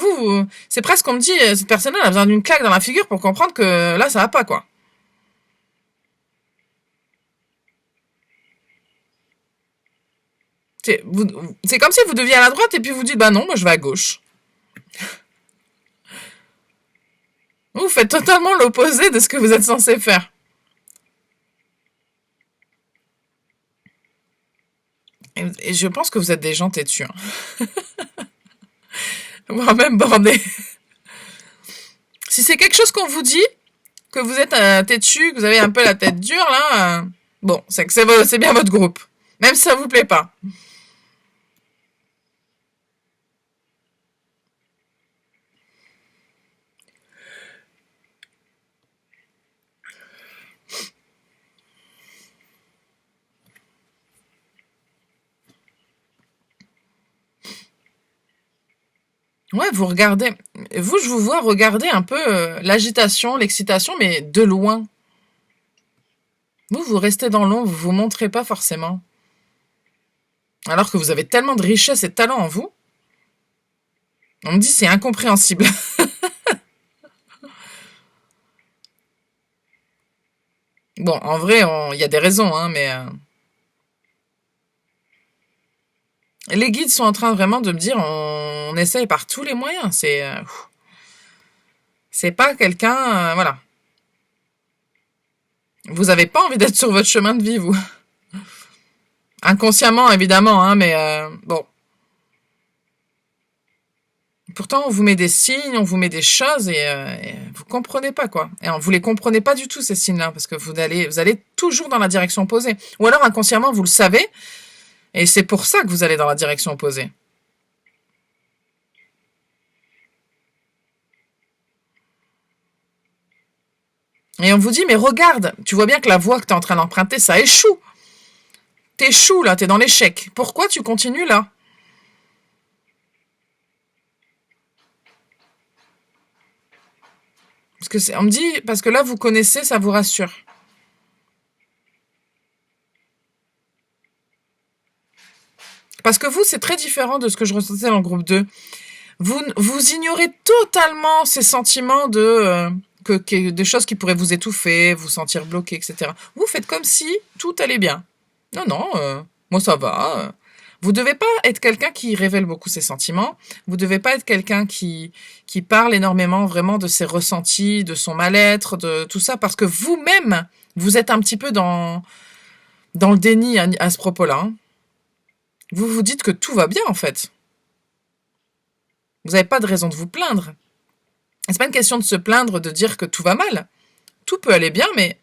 c'est presque qu'on me dit, cette personne-là a besoin d'une claque dans la figure pour comprendre que là, ça va pas, quoi. C'est comme si vous deviez à la droite et puis vous dites, bah non, moi je vais à gauche. Vous faites totalement l'opposé de ce que vous êtes censé faire. Et je pense que vous êtes des gens têtus. Hein. Voire même bornés. Si c'est quelque chose qu'on vous dit, que vous êtes têtu, que vous avez un peu la tête dure, là, bon, c'est que c'est bien votre groupe. Même si ça vous plaît pas. Ouais, vous regardez. Vous, je vous vois regarder un peu l'agitation, l'excitation, mais de loin. Vous restez dans l'ombre, vous vous montrez pas forcément. Alors que vous avez tellement de richesse et de talent en vous. On me dit c'est incompréhensible. Bon, en vrai, il y a des raisons, hein, mais les guides sont en train vraiment de me dire on essaye par tous les moyens. C'est pas quelqu'un, voilà. Vous avez pas envie d'être sur votre chemin de vie, vous. Inconsciemment, évidemment, hein, mais bon. Pourtant, on vous met des signes, on vous met des choses et vous comprenez pas, quoi. Et vous les comprenez pas du tout, ces signes-là, parce que vous allez toujours dans la direction opposée. Ou alors, inconsciemment, vous le savez, et c'est pour ça que vous allez dans la direction opposée. Et on vous dit, mais regarde, tu vois bien que la voie que tu es en train d'emprunter, ça échoue. T'échoues, là, t'es dans l'échec. Pourquoi tu continues, là? On me dit, parce que là, vous connaissez, ça vous rassure. Parce que vous, c'est très différent de ce que je ressentais dans le groupe 2. Vous ignorez totalement ces sentiments des choses qui pourraient vous étouffer, vous sentir bloqué, etc. Vous faites comme si tout allait bien. Non, non, moi ça va. Vous devez pas être quelqu'un qui révèle beaucoup ses sentiments. Vous devez pas être quelqu'un qui parle énormément vraiment de ses ressentis, de son mal-être, de tout ça, parce que vous-même, vous êtes un petit peu dans le déni à ce propos-là. Hein. Vous vous dites que tout va bien, en fait. Vous n'avez pas de raison de vous plaindre. C'est pas une question de se plaindre, de dire que tout va mal. Tout peut aller bien, mais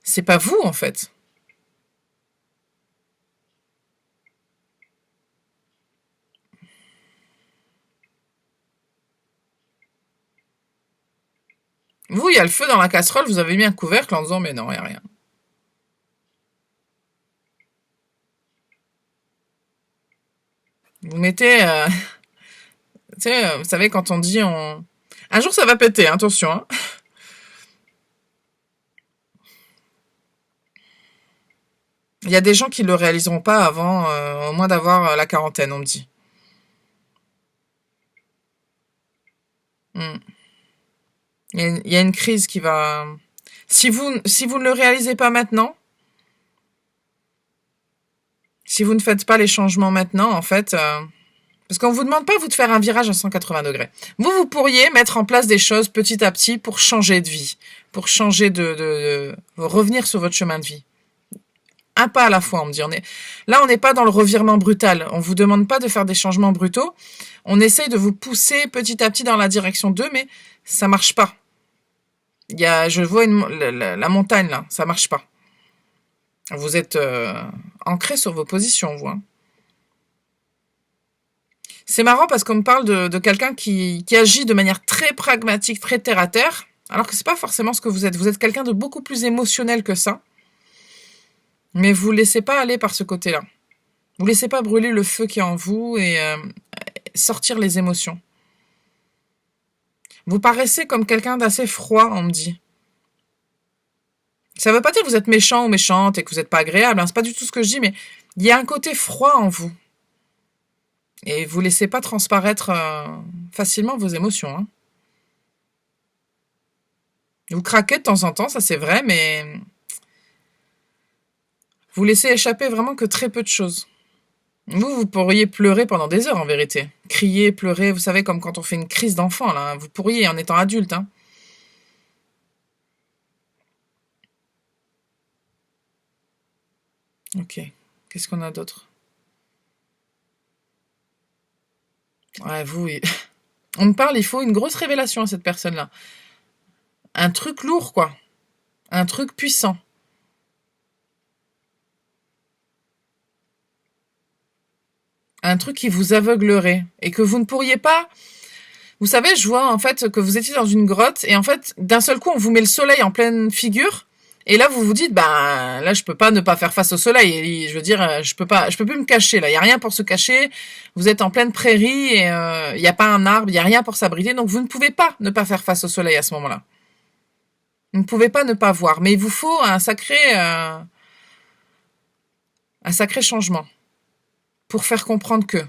c'est pas vous, en fait. Vous, il y a le feu dans la casserole, vous avez mis un couvercle en disant, mais non, il n'y a rien. Vous mettez, tu sais, vous savez, quand on dit, un jour ça va péter, hein, attention. Hein. Il y a des gens qui le réaliseront pas avant au moins d'avoir la quarantaine, on me dit. Hmm. Il y a une crise qui va... si vous ne le réalisez pas maintenant, si vous ne faites pas les changements maintenant, en fait... parce qu'on vous demande pas, vous, de faire un virage à 180 degrés. Vous pourriez mettre en place des choses petit à petit pour changer de vie, pour changer de revenir sur votre chemin de vie. Un pas à la fois, on me dit. Là, on n'est pas dans le revirement brutal. On vous demande pas de faire des changements brutaux. On essaye de vous pousser petit à petit dans la direction 2, mais ça marche pas. Je vois la montagne, là. Ça marche pas. Vous êtes ancré sur vos positions, vous. Hein. C'est marrant parce qu'on me parle de quelqu'un qui agit de manière très pragmatique, très terre à terre, alors que c'est pas forcément ce que vous êtes. Vous êtes quelqu'un de beaucoup plus émotionnel que ça, mais vous laissez pas aller par ce côté-là. Vous laissez pas brûler le feu qui est en vous et sortir les émotions. Vous paraissez comme quelqu'un d'assez froid, on me dit. Ça veut pas dire que vous êtes méchant ou méchante et que vous n'êtes pas agréable, hein, c'est pas du tout ce que je dis, mais il y a un côté froid en vous. Et vous laissez pas transparaître facilement vos émotions. Hein. Vous craquez de temps en temps, ça c'est vrai, mais vous laissez échapper vraiment que très peu de choses. Vous pourriez pleurer pendant des heures en vérité. Crier, pleurer, vous savez, comme quand on fait une crise d'enfant, là. Vous pourriez en étant adulte, hein. Ok. Qu'est-ce qu'on a d'autre? Ouais, vous, on me parle, il faut une grosse révélation à cette personne-là. Un truc lourd, quoi. Un truc puissant. Un truc qui vous aveuglerait. Et que vous ne pourriez pas... Vous savez, je vois en fait que vous étiez dans une grotte et en fait, d'un seul coup, on vous met le soleil en pleine figure. Et là, vous vous dites, bah là, je peux pas ne pas faire face au soleil. Et, je veux dire, je peux plus me cacher. Là, il y a rien pour se cacher. Vous êtes en pleine prairie et il y a pas un arbre, il y a rien pour s'abriter. Donc, vous ne pouvez pas ne pas faire face au soleil à ce moment-là. Vous ne pouvez pas ne pas voir. Mais il vous faut un sacré changement pour faire comprendre que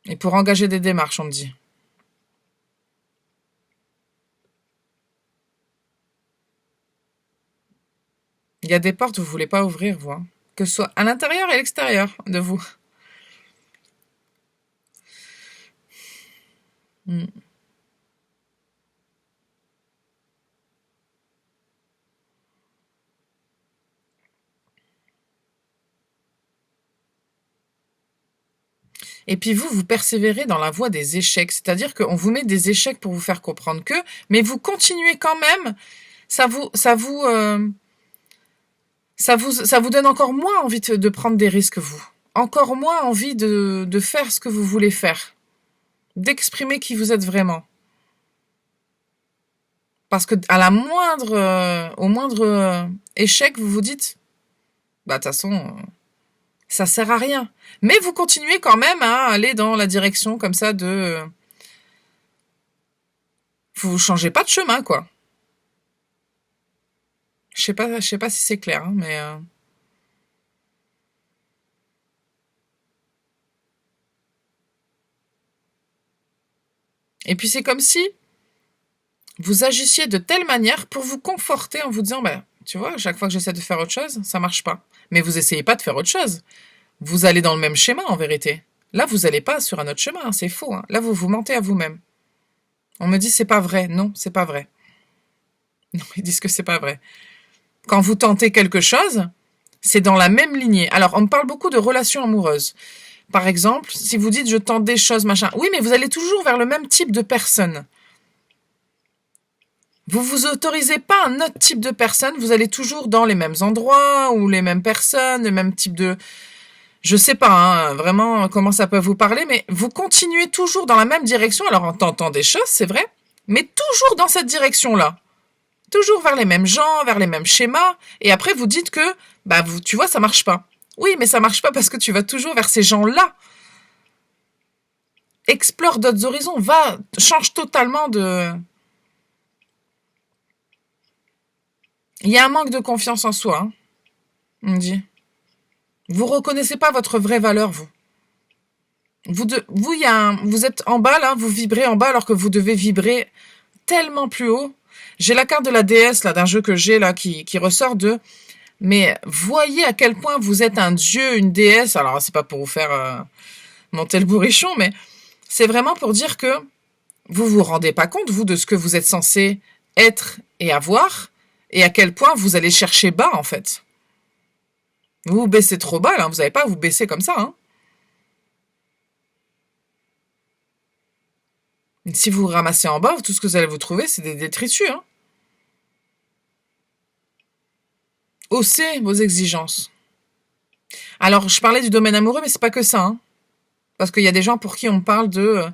et pour engager des démarches, on me dit. Il y a des portes que vous voulez pas ouvrir, vous, hein. Que ce soit à l'intérieur et à l'extérieur de vous. Mm. Et puis vous persévérez dans la voie des échecs. C'est-à-dire qu'on vous met des échecs pour vous faire comprendre que, mais vous continuez quand même. Ça vous donne encore moins envie de prendre des risques, vous. Encore moins envie de faire ce que vous voulez faire. D'exprimer qui vous êtes vraiment. Parce que au moindre échec, vous vous dites, bah de toute façon, ça sert à rien. Mais vous continuez quand même à aller dans la direction comme ça de, vous changez pas de chemin, quoi. Je sais pas si c'est clair, hein, mais et puis c'est comme si vous agissiez de telle manière pour vous conforter en vous disant, bah, tu vois, chaque fois que j'essaie de faire autre chose, ça marche pas. Mais vous essayez pas de faire autre chose. Vous allez dans le même schéma, en vérité. Là, vous allez pas sur un autre chemin, hein, c'est faux, hein. Là, vous vous mentez à vous-même. On me dit, c'est pas vrai. Non, c'est pas vrai. Non, ils disent que c'est pas vrai. Quand vous tentez quelque chose, c'est dans la même lignée. Alors, on me parle beaucoup de relations amoureuses. Par exemple, si vous dites, je tente des choses, machin. Oui, mais vous allez toujours vers le même type de personne. Vous vous autorisez pas un autre type de personne, vous allez toujours dans les mêmes endroits ou les mêmes personnes, le même type de... Je sais pas, hein, vraiment comment ça peut vous parler, mais vous continuez toujours dans la même direction. Alors en tentant des choses, c'est vrai, mais toujours dans cette direction-là. Toujours vers les mêmes gens, vers les mêmes schémas. Et après, vous dites que, bah, tu vois, ça marche pas. Oui, mais ça marche pas parce que tu vas toujours vers ces gens-là. Explore d'autres horizons, change totalement de... Il y a un manque de confiance en soi, hein, on me dit. Vous reconnaissez pas votre vraie valeur, vous. Vous êtes en bas, là, vous vibrez en bas alors que vous devez vibrer tellement plus haut. J'ai la carte de la déesse, là, d'un jeu que j'ai, là, qui ressort de... Mais voyez à quel point vous êtes un dieu, une déesse. Alors, c'est pas pour vous faire monter le bourrichon, mais c'est vraiment pour dire que vous vous rendez pas compte, vous, de ce que vous êtes censé être et avoir, et à quel point vous allez chercher bas, en fait. Vous vous baissez trop bas, là, vous n'avez pas à vous baisser comme ça, hein. Si vous vous ramassez en bas, tout ce que vous allez vous trouver, c'est des détritus, hein. Haussez vos exigences. Alors, je parlais du domaine amoureux, mais c'est pas que ça, hein. Parce qu'il y a des gens pour qui on parle de,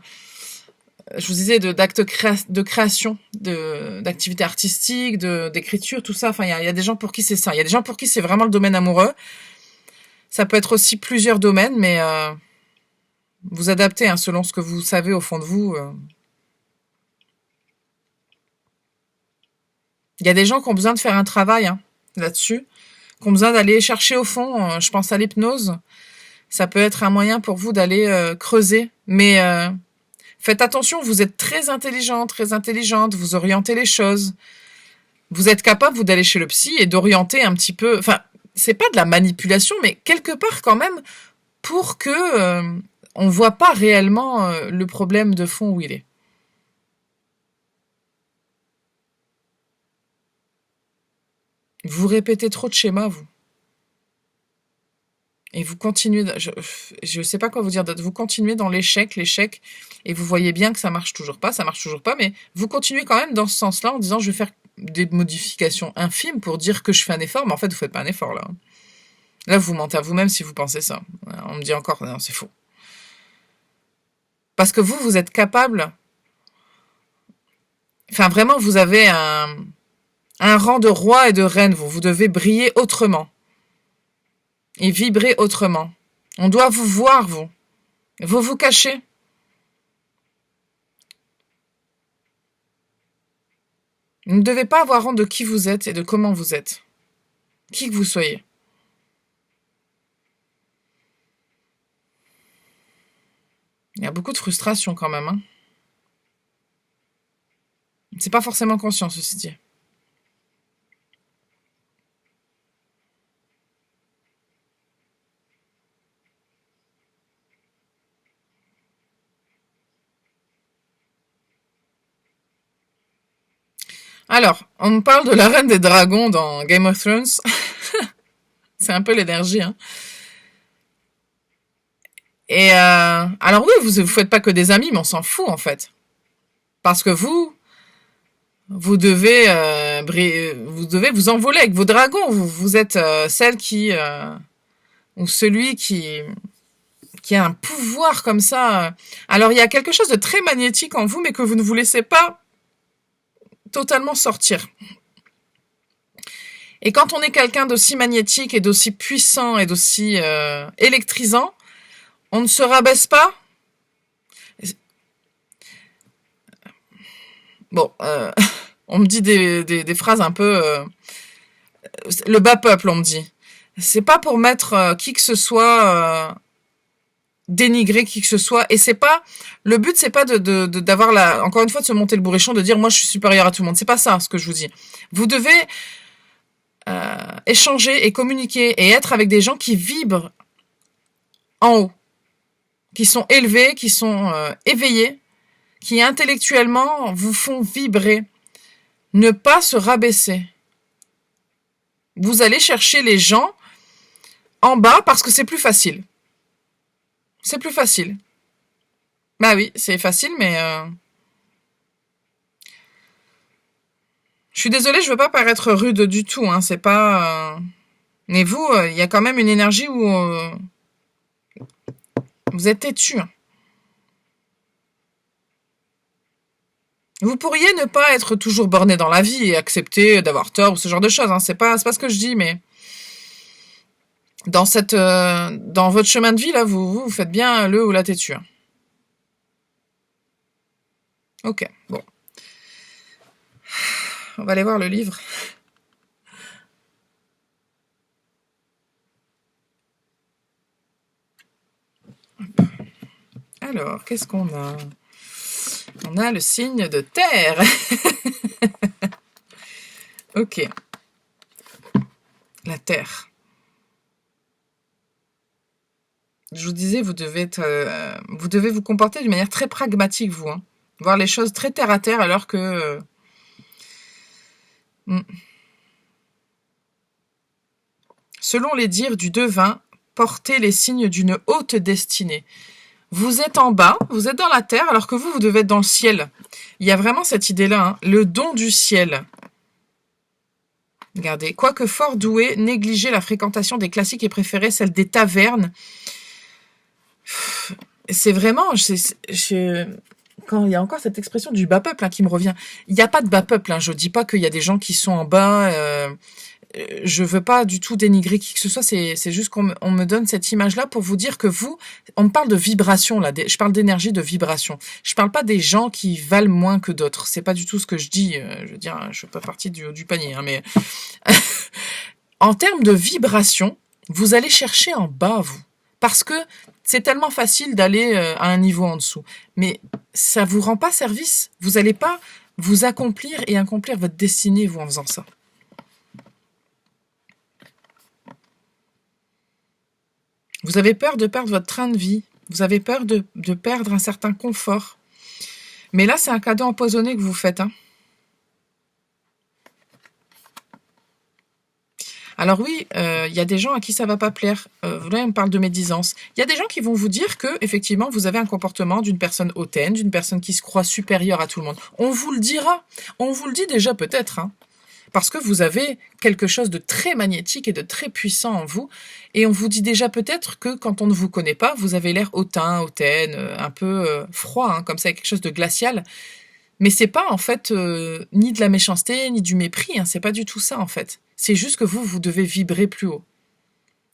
je vous disais, d'actes de création, d'activités artistiques, d'écriture, tout ça. Enfin, il y a des gens pour qui c'est ça. Il y a des gens pour qui c'est vraiment le domaine amoureux. Ça peut être aussi plusieurs domaines, mais vous adaptez, hein, selon ce que vous savez au fond de vous. Il y a des gens qui ont besoin de faire un travail, hein, là-dessus, qui ont besoin d'aller chercher au fond. Je pense à l'hypnose. Ça peut être un moyen pour vous d'aller creuser. Mais faites attention, vous êtes très intelligente, vous orientez les choses. Vous êtes capable, vous, d'aller chez le psy et d'orienter un petit peu... Enfin, c'est pas de la manipulation, mais quelque part quand même pour que on voit pas réellement le problème de fond où il est. Vous répétez trop de schémas, vous. Et vous continuez, je sais pas quoi vous dire d'autre, vous continuez dans l'échec, et vous voyez bien que ça marche toujours pas, mais vous continuez quand même dans ce sens-là en disant je vais faire des modifications infimes pour dire que je fais un effort, mais en fait vous faites pas un effort là. Là vous mentez à vous-même si vous pensez ça. On me dit encore, non c'est faux. Parce que vous êtes capable, enfin vraiment vous avez un rang de roi et de reine, vous devez briller autrement. Et vibrer autrement. On doit vous voir, vous. Vous vous cachez. Vous ne devez pas avoir honte de qui vous êtes et de comment vous êtes. Qui que vous soyez. Il y a beaucoup de frustration quand même. Hein. C'est pas forcément conscient, ceci dit. Alors, on me parle de la reine des dragons dans Game of Thrones. C'est un peu l'énergie, hein. Et alors oui, vous faites pas que des amis, mais on s'en fout en fait. Parce que vous devez vous envoler avec vos dragons. Vous êtes celle qui ou celui qui a un pouvoir comme ça. Alors il y a quelque chose de très magnétique en vous, mais que vous ne vous laissez pas totalement sortir. Et quand on est quelqu'un d'aussi magnétique et d'aussi puissant et d'aussi électrisant, on ne se rabaisse pas. Bon, on me dit des phrases un peu... le bas peuple, on me dit. C'est pas pour mettre qui que ce soit... dénigrer qui que ce soit, et c'est pas... Le but, c'est pas d'avoir la... Encore une fois, de se monter le bourrichon, de dire « moi, je suis supérieur à tout le monde ». C'est pas ça, ce que je vous dis. Vous devez échanger et communiquer et être avec des gens qui vibrent en haut, qui sont élevés, qui sont éveillés, qui intellectuellement vous font vibrer. Ne pas se rabaisser. Vous allez chercher les gens en bas parce que c'est plus facile. C'est plus facile. Bah oui, c'est facile, mais... Je suis désolée, je veux pas paraître rude du tout, hein, c'est pas... Mais vous, il y a quand même une énergie où... vous êtes têtu. Vous pourriez ne pas être toujours borné dans la vie et accepter d'avoir tort ou ce genre de choses, hein, c'est pas ce que je dis, mais... Dans votre chemin de vie, là, vous faites bien le ou la têtu. Ok, bon. On va aller voir le livre. Alors, qu'est-ce qu'on a? On a le signe de terre. Ok. La terre. Je vous disais, vous devez vous comporter d'une manière très pragmatique, vous. Hein. Voir les choses très terre à terre, alors que... Selon les dires du devin, portez les signes d'une haute destinée. Vous êtes en bas, vous êtes dans la terre, alors que vous devez être dans le ciel. Il y a vraiment cette idée-là, hein, le don du ciel. Regardez, quoique fort doué, négligez la fréquentation des classiques et préférez celle des tavernes. C'est vraiment... Quand il y a encore cette expression du bas peuple hein, qui me revient. Il n'y a pas de bas peuple, hein, je dis pas qu'il y a des gens qui sont en bas... je veux pas du tout dénigrer qui que ce soit, c'est juste qu'on me donne cette image-là pour vous dire que vous, on me parle de vibration là, je parle d'énergie de vibration. Je parle pas des gens qui valent moins que d'autres, c'est pas du tout ce que je dis, je veux dire, je fais pas partie du panier, hein, mais en termes de vibration, vous allez chercher en bas, vous, parce que c'est tellement facile d'aller à un niveau en dessous, mais ça vous rend pas service, vous allez pas vous accomplir et accomplir votre destinée, vous, en faisant ça. Vous avez peur de perdre votre train de vie. Vous avez peur de perdre un certain confort. Mais là, c'est un cadeau empoisonné que vous faites. Hein. Alors oui, y a des gens à qui ça va pas plaire. Là, on me parle de médisance. Il y a des gens qui vont vous dire que, effectivement, vous avez un comportement d'une personne hautaine, d'une personne qui se croit supérieure à tout le monde. On vous le dira. On vous le dit déjà peut-être. Hein. Parce que vous avez quelque chose de très magnétique et de très puissant en vous. Et on vous dit déjà peut-être que quand on ne vous connaît pas, vous avez l'air hautain, hautaine, un peu froid, hein, comme ça, quelque chose de glacial. Mais c'est pas en fait ni de la méchanceté, ni du mépris, hein, c'est pas du tout ça en fait. C'est juste que vous devez vibrer plus haut.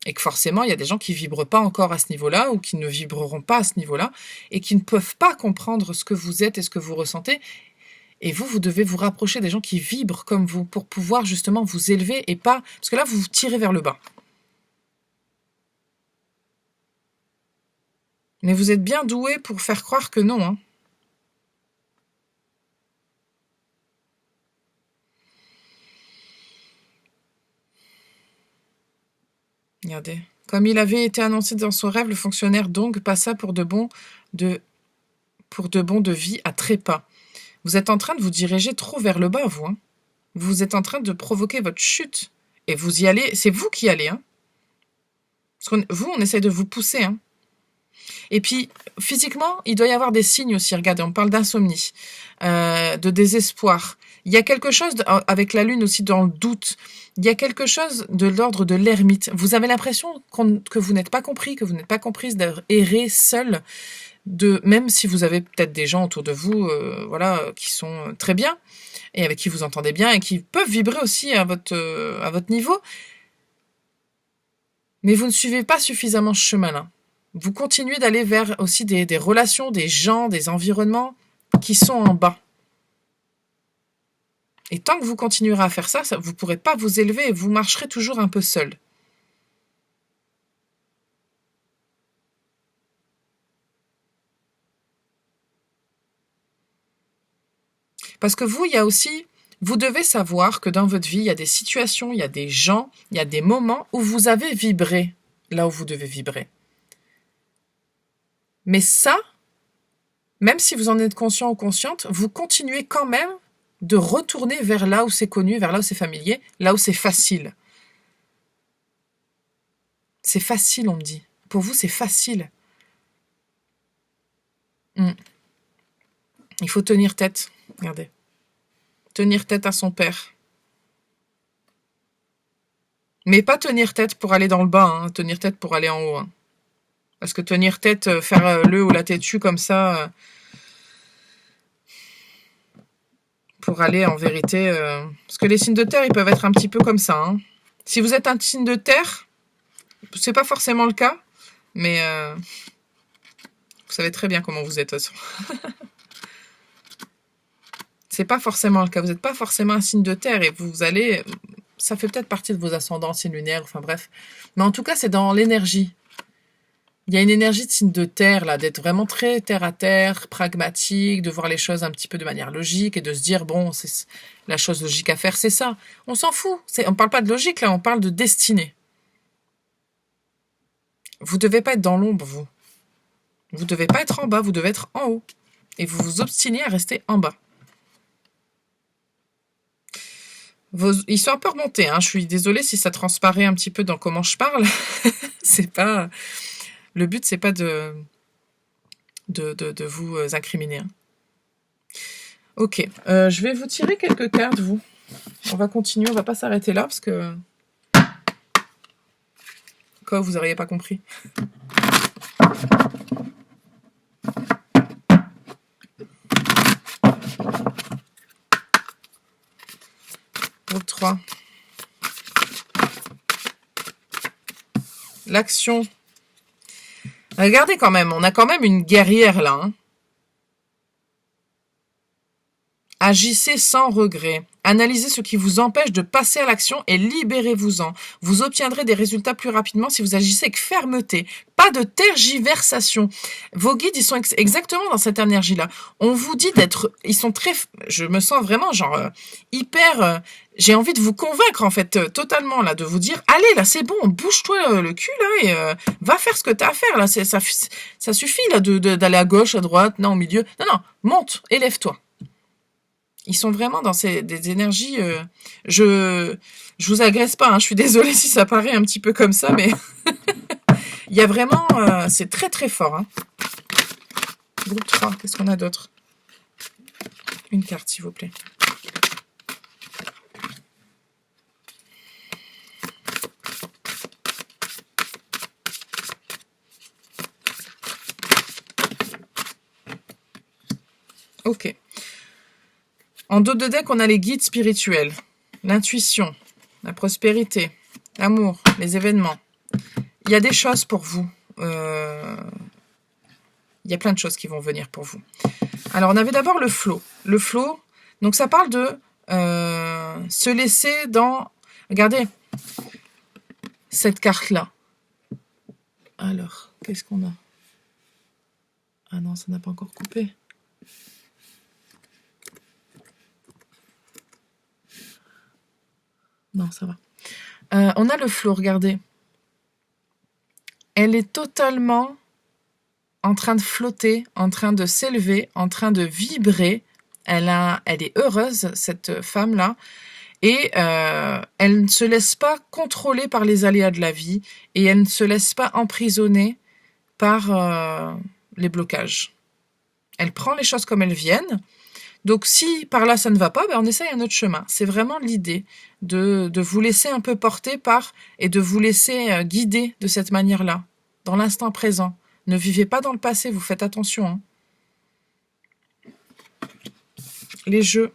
Et que forcément, il y a des gens qui vibrent pas encore à ce niveau-là, ou qui ne vibreront pas à ce niveau-là, et qui ne peuvent pas comprendre ce que vous êtes et ce que vous ressentez. Et vous devez vous rapprocher des gens qui vibrent comme vous pour pouvoir justement vous élever et pas... Parce que là, vous vous tirez vers le bas. Mais vous êtes bien doué pour faire croire que non. Hein. Regardez. Comme il avait été annoncé dans son rêve, le fonctionnaire Dong passa pour de bon de vie à trépas. Vous êtes en train de vous diriger trop vers le bas, vous. Hein. Vous êtes en train de provoquer votre chute. Et vous y allez, c'est vous qui y allez. Hein. Parce que vous, on essaie de vous pousser. Hein. Et puis, physiquement, il doit y avoir des signes aussi. Regardez, on parle d'insomnie, de désespoir. Il y a quelque chose, avec la lune aussi, dans le doute. Il y a quelque chose de l'ordre de l'ermite. Vous avez l'impression que vous n'êtes pas compris, que vous n'êtes pas comprise d'errer seul. Même si vous avez peut-être des gens autour de vous voilà, qui sont très bien et avec qui vous entendez bien et qui peuvent vibrer aussi à votre niveau. Mais vous ne suivez pas suffisamment ce chemin-là. Vous continuez d'aller vers aussi des relations, des gens, des environnements qui sont en bas. Et tant que vous continuerez à faire ça, vous ne pourrez pas vous élever et vous marcherez toujours un peu seul. Parce que vous, il y a aussi... Vous devez savoir que dans votre vie, il y a des situations, il y a des gens, il y a des moments où vous avez vibré là où vous devez vibrer. Mais ça, même si vous en êtes conscient ou consciente, vous continuez quand même de retourner vers là où c'est connu, vers là où c'est familier, là où c'est facile. C'est facile, on me dit. Pour vous, c'est facile. Il faut tenir tête. Regardez. Tenir tête à son père. Mais pas tenir tête pour aller dans le bas, hein. Tenir tête pour aller en haut. Hein. Parce que tenir tête, faire le ou la têtue comme ça, pour aller en vérité... Parce que les signes de terre, ils peuvent être un petit peu comme ça. Hein. Si vous êtes un signe de terre, c'est pas forcément le cas, mais vous savez très bien comment vous êtes, de toute façon. C'est pas forcément le cas. Vous n'êtes pas forcément un signe de terre et vous allez... Ça fait peut-être partie de vos ascendants, signes lunaires, enfin bref. Mais en tout cas, c'est dans l'énergie. Il y a une énergie de signe de terre, là, d'être vraiment très terre à terre, pragmatique, de voir les choses un petit peu de manière logique et de se dire, bon, c'est la chose logique à faire, c'est ça. On s'en fout. On parle pas de logique, là, on parle de destinée. Vous devez pas être dans l'ombre, vous. Vous devez pas être en bas, vous devez être en haut. Et vous vous obstinez à rester en bas. Ils sont un peu remontés, hein. Je suis désolée si ça transparaît un petit peu dans comment je parle. C'est pas... Le but, c'est pas de vous incriminer. Hein. Ok, je vais vous tirer quelques cartes, vous. On va continuer, on va pas s'arrêter là, parce que... Quoi, vous n'auriez pas compris. Groupe 3. L'action. Regardez quand même, on a quand même une guerrière là. Hein. Agissez sans regret. Analysez ce qui vous empêche de passer à l'action et libérez-vous-en. Vous obtiendrez des résultats plus rapidement si vous agissez avec fermeté. Pas de tergiversation. Vos guides, ils sont exactement dans cette énergie-là. On vous dit d'être... Ils sont très... Je me sens vraiment genre hyper... j'ai envie de vous convaincre en fait totalement là, de vous dire allez là c'est bon, bouge-toi le cul là et va faire ce que t'as à faire là. Ça suffit là d'aller à gauche, à droite, non au milieu. Non, monte, élève-toi. Ils sont vraiment dans des énergies... je vous agresse pas, hein, je suis désolée si ça paraît un petit peu comme ça, mais il y a vraiment... c'est très très fort. Hein. Groupe 3, qu'est-ce qu'on a d'autre? Une carte, s'il vous plaît. Ok. En dos de deck, on a les guides spirituels, l'intuition, la prospérité, l'amour, les événements. Il y a des choses pour vous. Il y a plein de choses qui vont venir pour vous. Alors, on avait d'abord le flow. Le flow, donc ça parle de se laisser dans... Regardez, cette carte-là. Alors, qu'est-ce qu'on a? Ah non, ça n'a pas encore coupé. Non, ça va. On a le flow, regardez. Elle est totalement en train de flotter, en train de s'élever, en train de vibrer. Elle est heureuse, cette femme-là. Et elle ne se laisse pas contrôler par les aléas de la vie. Et elle ne se laisse pas emprisonner par les blocages. Elle prend les choses comme elles viennent. Donc, si par là, ça ne va pas, on essaye un autre chemin. C'est vraiment l'idée de vous laisser un peu porter par et de vous laisser guider de cette manière-là, dans l'instant présent. Ne vivez pas dans le passé, vous faites attention. Hein. Les jeux.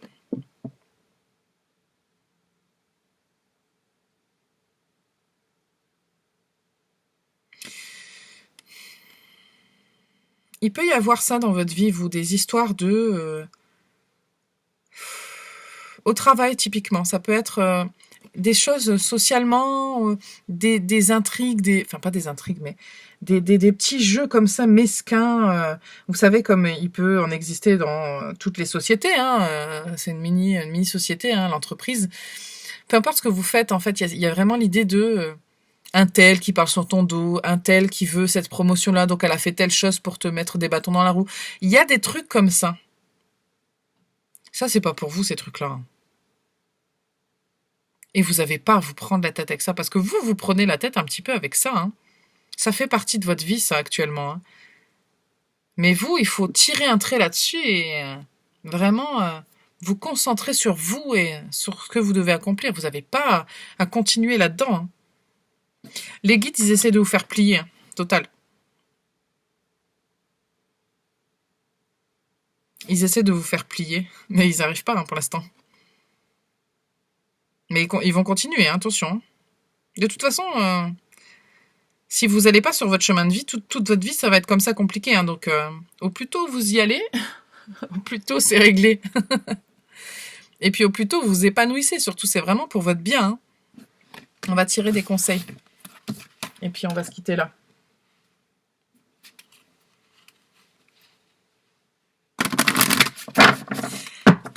Il peut y avoir ça dans votre vie, vous, des histoires de... Au travail, typiquement, ça peut être des choses socialement, des intrigues, enfin pas des intrigues, mais des petits jeux comme ça mesquins. Vous savez, comme il peut en exister dans toutes les sociétés. Hein, c'est une mini-société, hein, l'entreprise. Peu importe ce que vous faites, en fait, il y a vraiment l'idée de... un tel qui parle sur ton dos, un tel qui veut cette promotion-là, donc elle a fait telle chose pour te mettre des bâtons dans la roue. Il y a des trucs comme ça. Ça, c'est pas pour vous, ces trucs-là. Et vous n'avez pas à vous prendre la tête avec ça, parce que vous prenez la tête un petit peu avec ça. Hein. Ça fait partie de votre vie, ça, actuellement. Hein. Mais vous, il faut tirer un trait là-dessus et vraiment vous concentrer sur vous et sur ce que vous devez accomplir. Vous n'avez pas à continuer là-dedans. Hein. Les guides, ils essaient de vous faire plier. Hein. Total. Ils essaient de vous faire plier, mais ils n'arrivent pas hein, pour l'instant. Mais ils vont continuer, hein, attention. De toute façon, si vous n'allez pas sur votre chemin de vie, toute votre vie, ça va être comme ça compliqué. Hein, donc, au plus tôt vous y allez, au plus tôt c'est réglé. Et puis au plus tôt vous vous épanouissez, surtout c'est vraiment pour votre bien. Hein. On va tirer des conseils. Et puis on va se quitter là.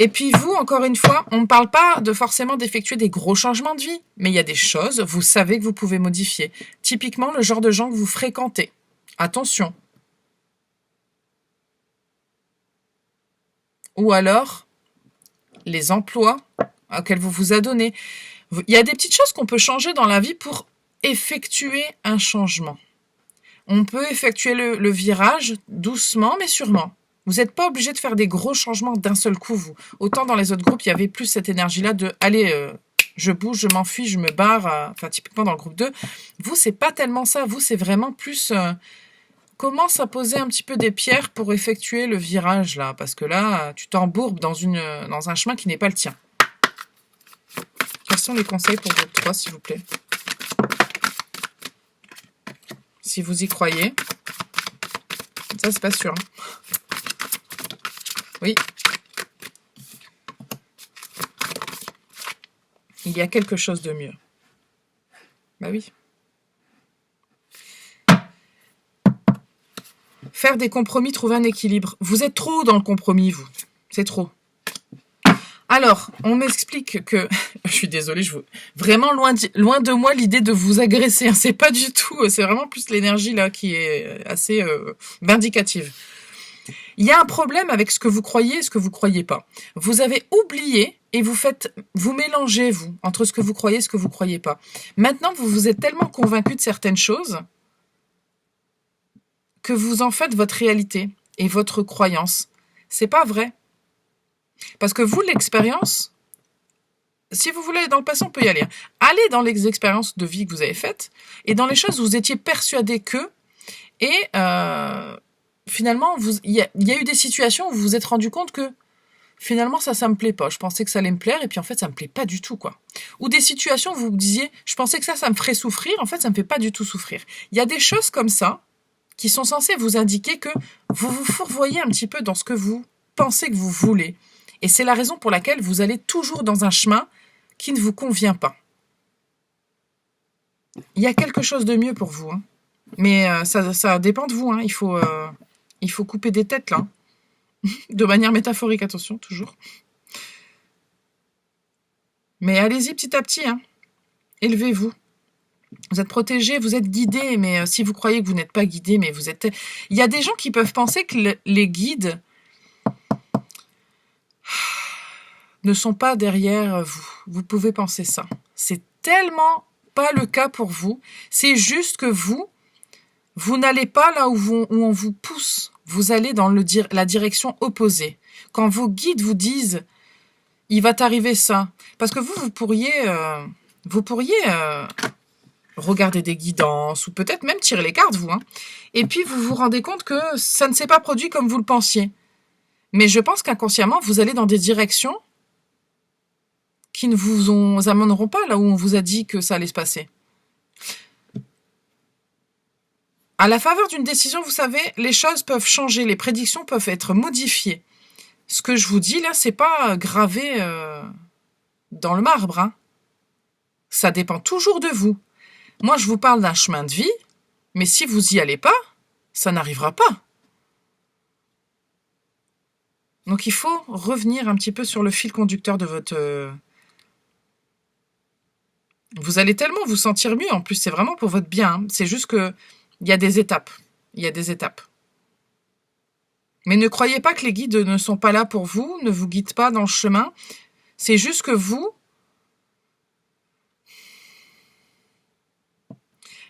Et puis vous, encore une fois, on ne parle pas de forcément d'effectuer des gros changements de vie, mais il y a des choses, vous savez que vous pouvez modifier. Typiquement, le genre de gens que vous fréquentez. Attention. Ou alors, les emplois auxquels vous vous adonnez. Il y a des petites choses qu'on peut changer dans la vie pour effectuer un changement. On peut effectuer le virage doucement, mais sûrement. Vous n'êtes pas obligé de faire des gros changements d'un seul coup, vous. Autant dans les autres groupes, il y avait plus cette énergie-là de « Allez, je bouge, je m'enfuis, je me barre. » Enfin, typiquement dans le groupe 2. Vous, c'est pas tellement ça. Vous, c'est vraiment plus... commence à poser un petit peu des pierres pour effectuer le virage, là. Parce que là, tu t'embourbes dans un chemin qui n'est pas le tien. Quels sont les conseils pour groupe 3, s'il vous plaît? Si vous y croyez. Ça, c'est pas sûr. Hein. Oui. Il y a quelque chose de mieux. Bah oui. Faire des compromis, trouver un équilibre. Vous êtes trop dans le compromis, vous. C'est trop. Alors, on m'explique que... je suis désolée, vraiment loin de moi l'idée de vous agresser. Hein. C'est pas du tout... C'est vraiment plus l'énergie là qui est assez vindicative. Il y a un problème avec ce que vous croyez et ce que vous croyez pas. Vous avez oublié et vous mélangez, vous, entre ce que vous croyez et ce que vous croyez pas. Maintenant, vous vous êtes tellement convaincu de certaines choses que vous en faites votre réalité et votre croyance. C'est pas vrai. Parce que vous, l'expérience, si vous voulez aller dans le passé, on peut y aller. Allez dans les expériences de vie que vous avez faites et dans les choses où vous étiez persuadé que, et finalement, il y a eu des situations où vous vous êtes rendu compte que finalement, ça me plaît pas. Je pensais que ça allait me plaire et puis en fait, ça me plaît pas du tout, quoi. Ou des situations où vous vous disiez, je pensais que ça me ferait souffrir, en fait, ça me fait pas du tout souffrir. Il y a des choses comme ça qui sont censées vous indiquer que vous vous fourvoyez un petit peu dans ce que vous pensez que vous voulez. Et c'est la raison pour laquelle vous allez toujours dans un chemin qui ne vous convient pas. Il y a quelque chose de mieux pour vous. Hein. Mais ça dépend de vous. Hein. Il faut couper des têtes, là. De manière métaphorique, attention, toujours. Mais allez-y petit à petit. Hein. Élevez-vous. Vous êtes protégé, vous êtes guidé. Mais si vous croyez que vous n'êtes pas guidé, mais vous êtes... Il y a des gens qui peuvent penser que les guides... ne sont pas derrière vous. Vous pouvez penser ça. C'est tellement pas le cas pour vous. C'est juste que vous n'allez pas là où on vous pousse. Vous allez dans la direction opposée. Quand vos guides vous disent « il va t'arriver ça », parce que vous pourriez regarder des guidances ou peut-être même tirer les cartes, vous. Hein, et puis, vous vous rendez compte que ça ne s'est pas produit comme vous le pensiez. Mais je pense qu'inconsciemment, vous allez dans des directions qui ne vous amèneront pas là où on vous a dit que ça allait se passer. À la faveur d'une décision, vous savez, les choses peuvent changer, les prédictions peuvent être modifiées. Ce que je vous dis là, c'est pas gravé dans le marbre. Hein. Ça dépend toujours de vous. Moi, je vous parle d'un chemin de vie, mais si vous y allez pas, ça n'arrivera pas. Donc il faut revenir un petit peu sur le fil conducteur de votre... Vous allez tellement vous sentir mieux, en plus c'est vraiment pour votre bien. Hein. C'est juste que il y a des étapes. Il y a des étapes. Mais ne croyez pas que les guides ne sont pas là pour vous, ne vous guident pas dans le chemin. C'est juste que vous...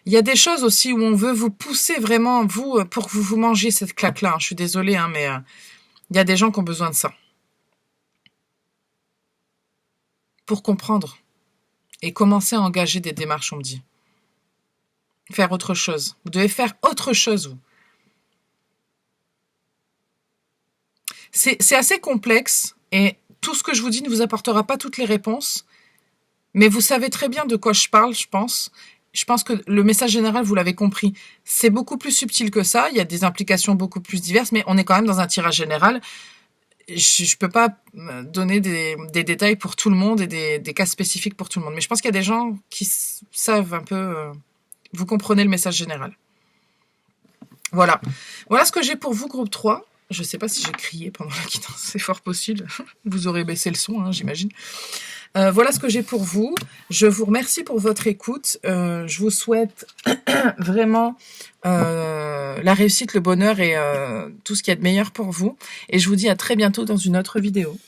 Il y a des choses aussi où on veut vous pousser vraiment, vous, pour que vous mangiez cette claque-là. Je suis désolée, hein, mais il y a des gens qui ont besoin de ça. Pour comprendre. Et commencer à engager des démarches, on me dit. Faire autre chose. Vous devez faire autre chose, vous. C'est assez complexe et tout ce que je vous dis ne vous apportera pas toutes les réponses. Mais vous savez très bien de quoi je parle, je pense. Je pense que le message général, vous l'avez compris. C'est beaucoup plus subtil que ça. Il y a des implications beaucoup plus diverses, mais on est quand même dans un tirage général. Je peux pas donner des détails pour tout le monde et des cas spécifiques pour tout le monde. Mais je pense qu'il y a des gens qui savent un peu... vous comprenez le message général. Voilà. Voilà ce que j'ai pour vous, groupe 3. Je sais pas si j'ai crié pendant la guidance, c'est fort possible. Vous aurez baissé le son, hein, j'imagine. Voilà ce que j'ai pour vous. Je vous remercie pour votre écoute. Je vous souhaite vraiment la réussite, le bonheur et tout ce qu'il y a de meilleur pour vous. Et je vous dis à très bientôt dans une autre vidéo.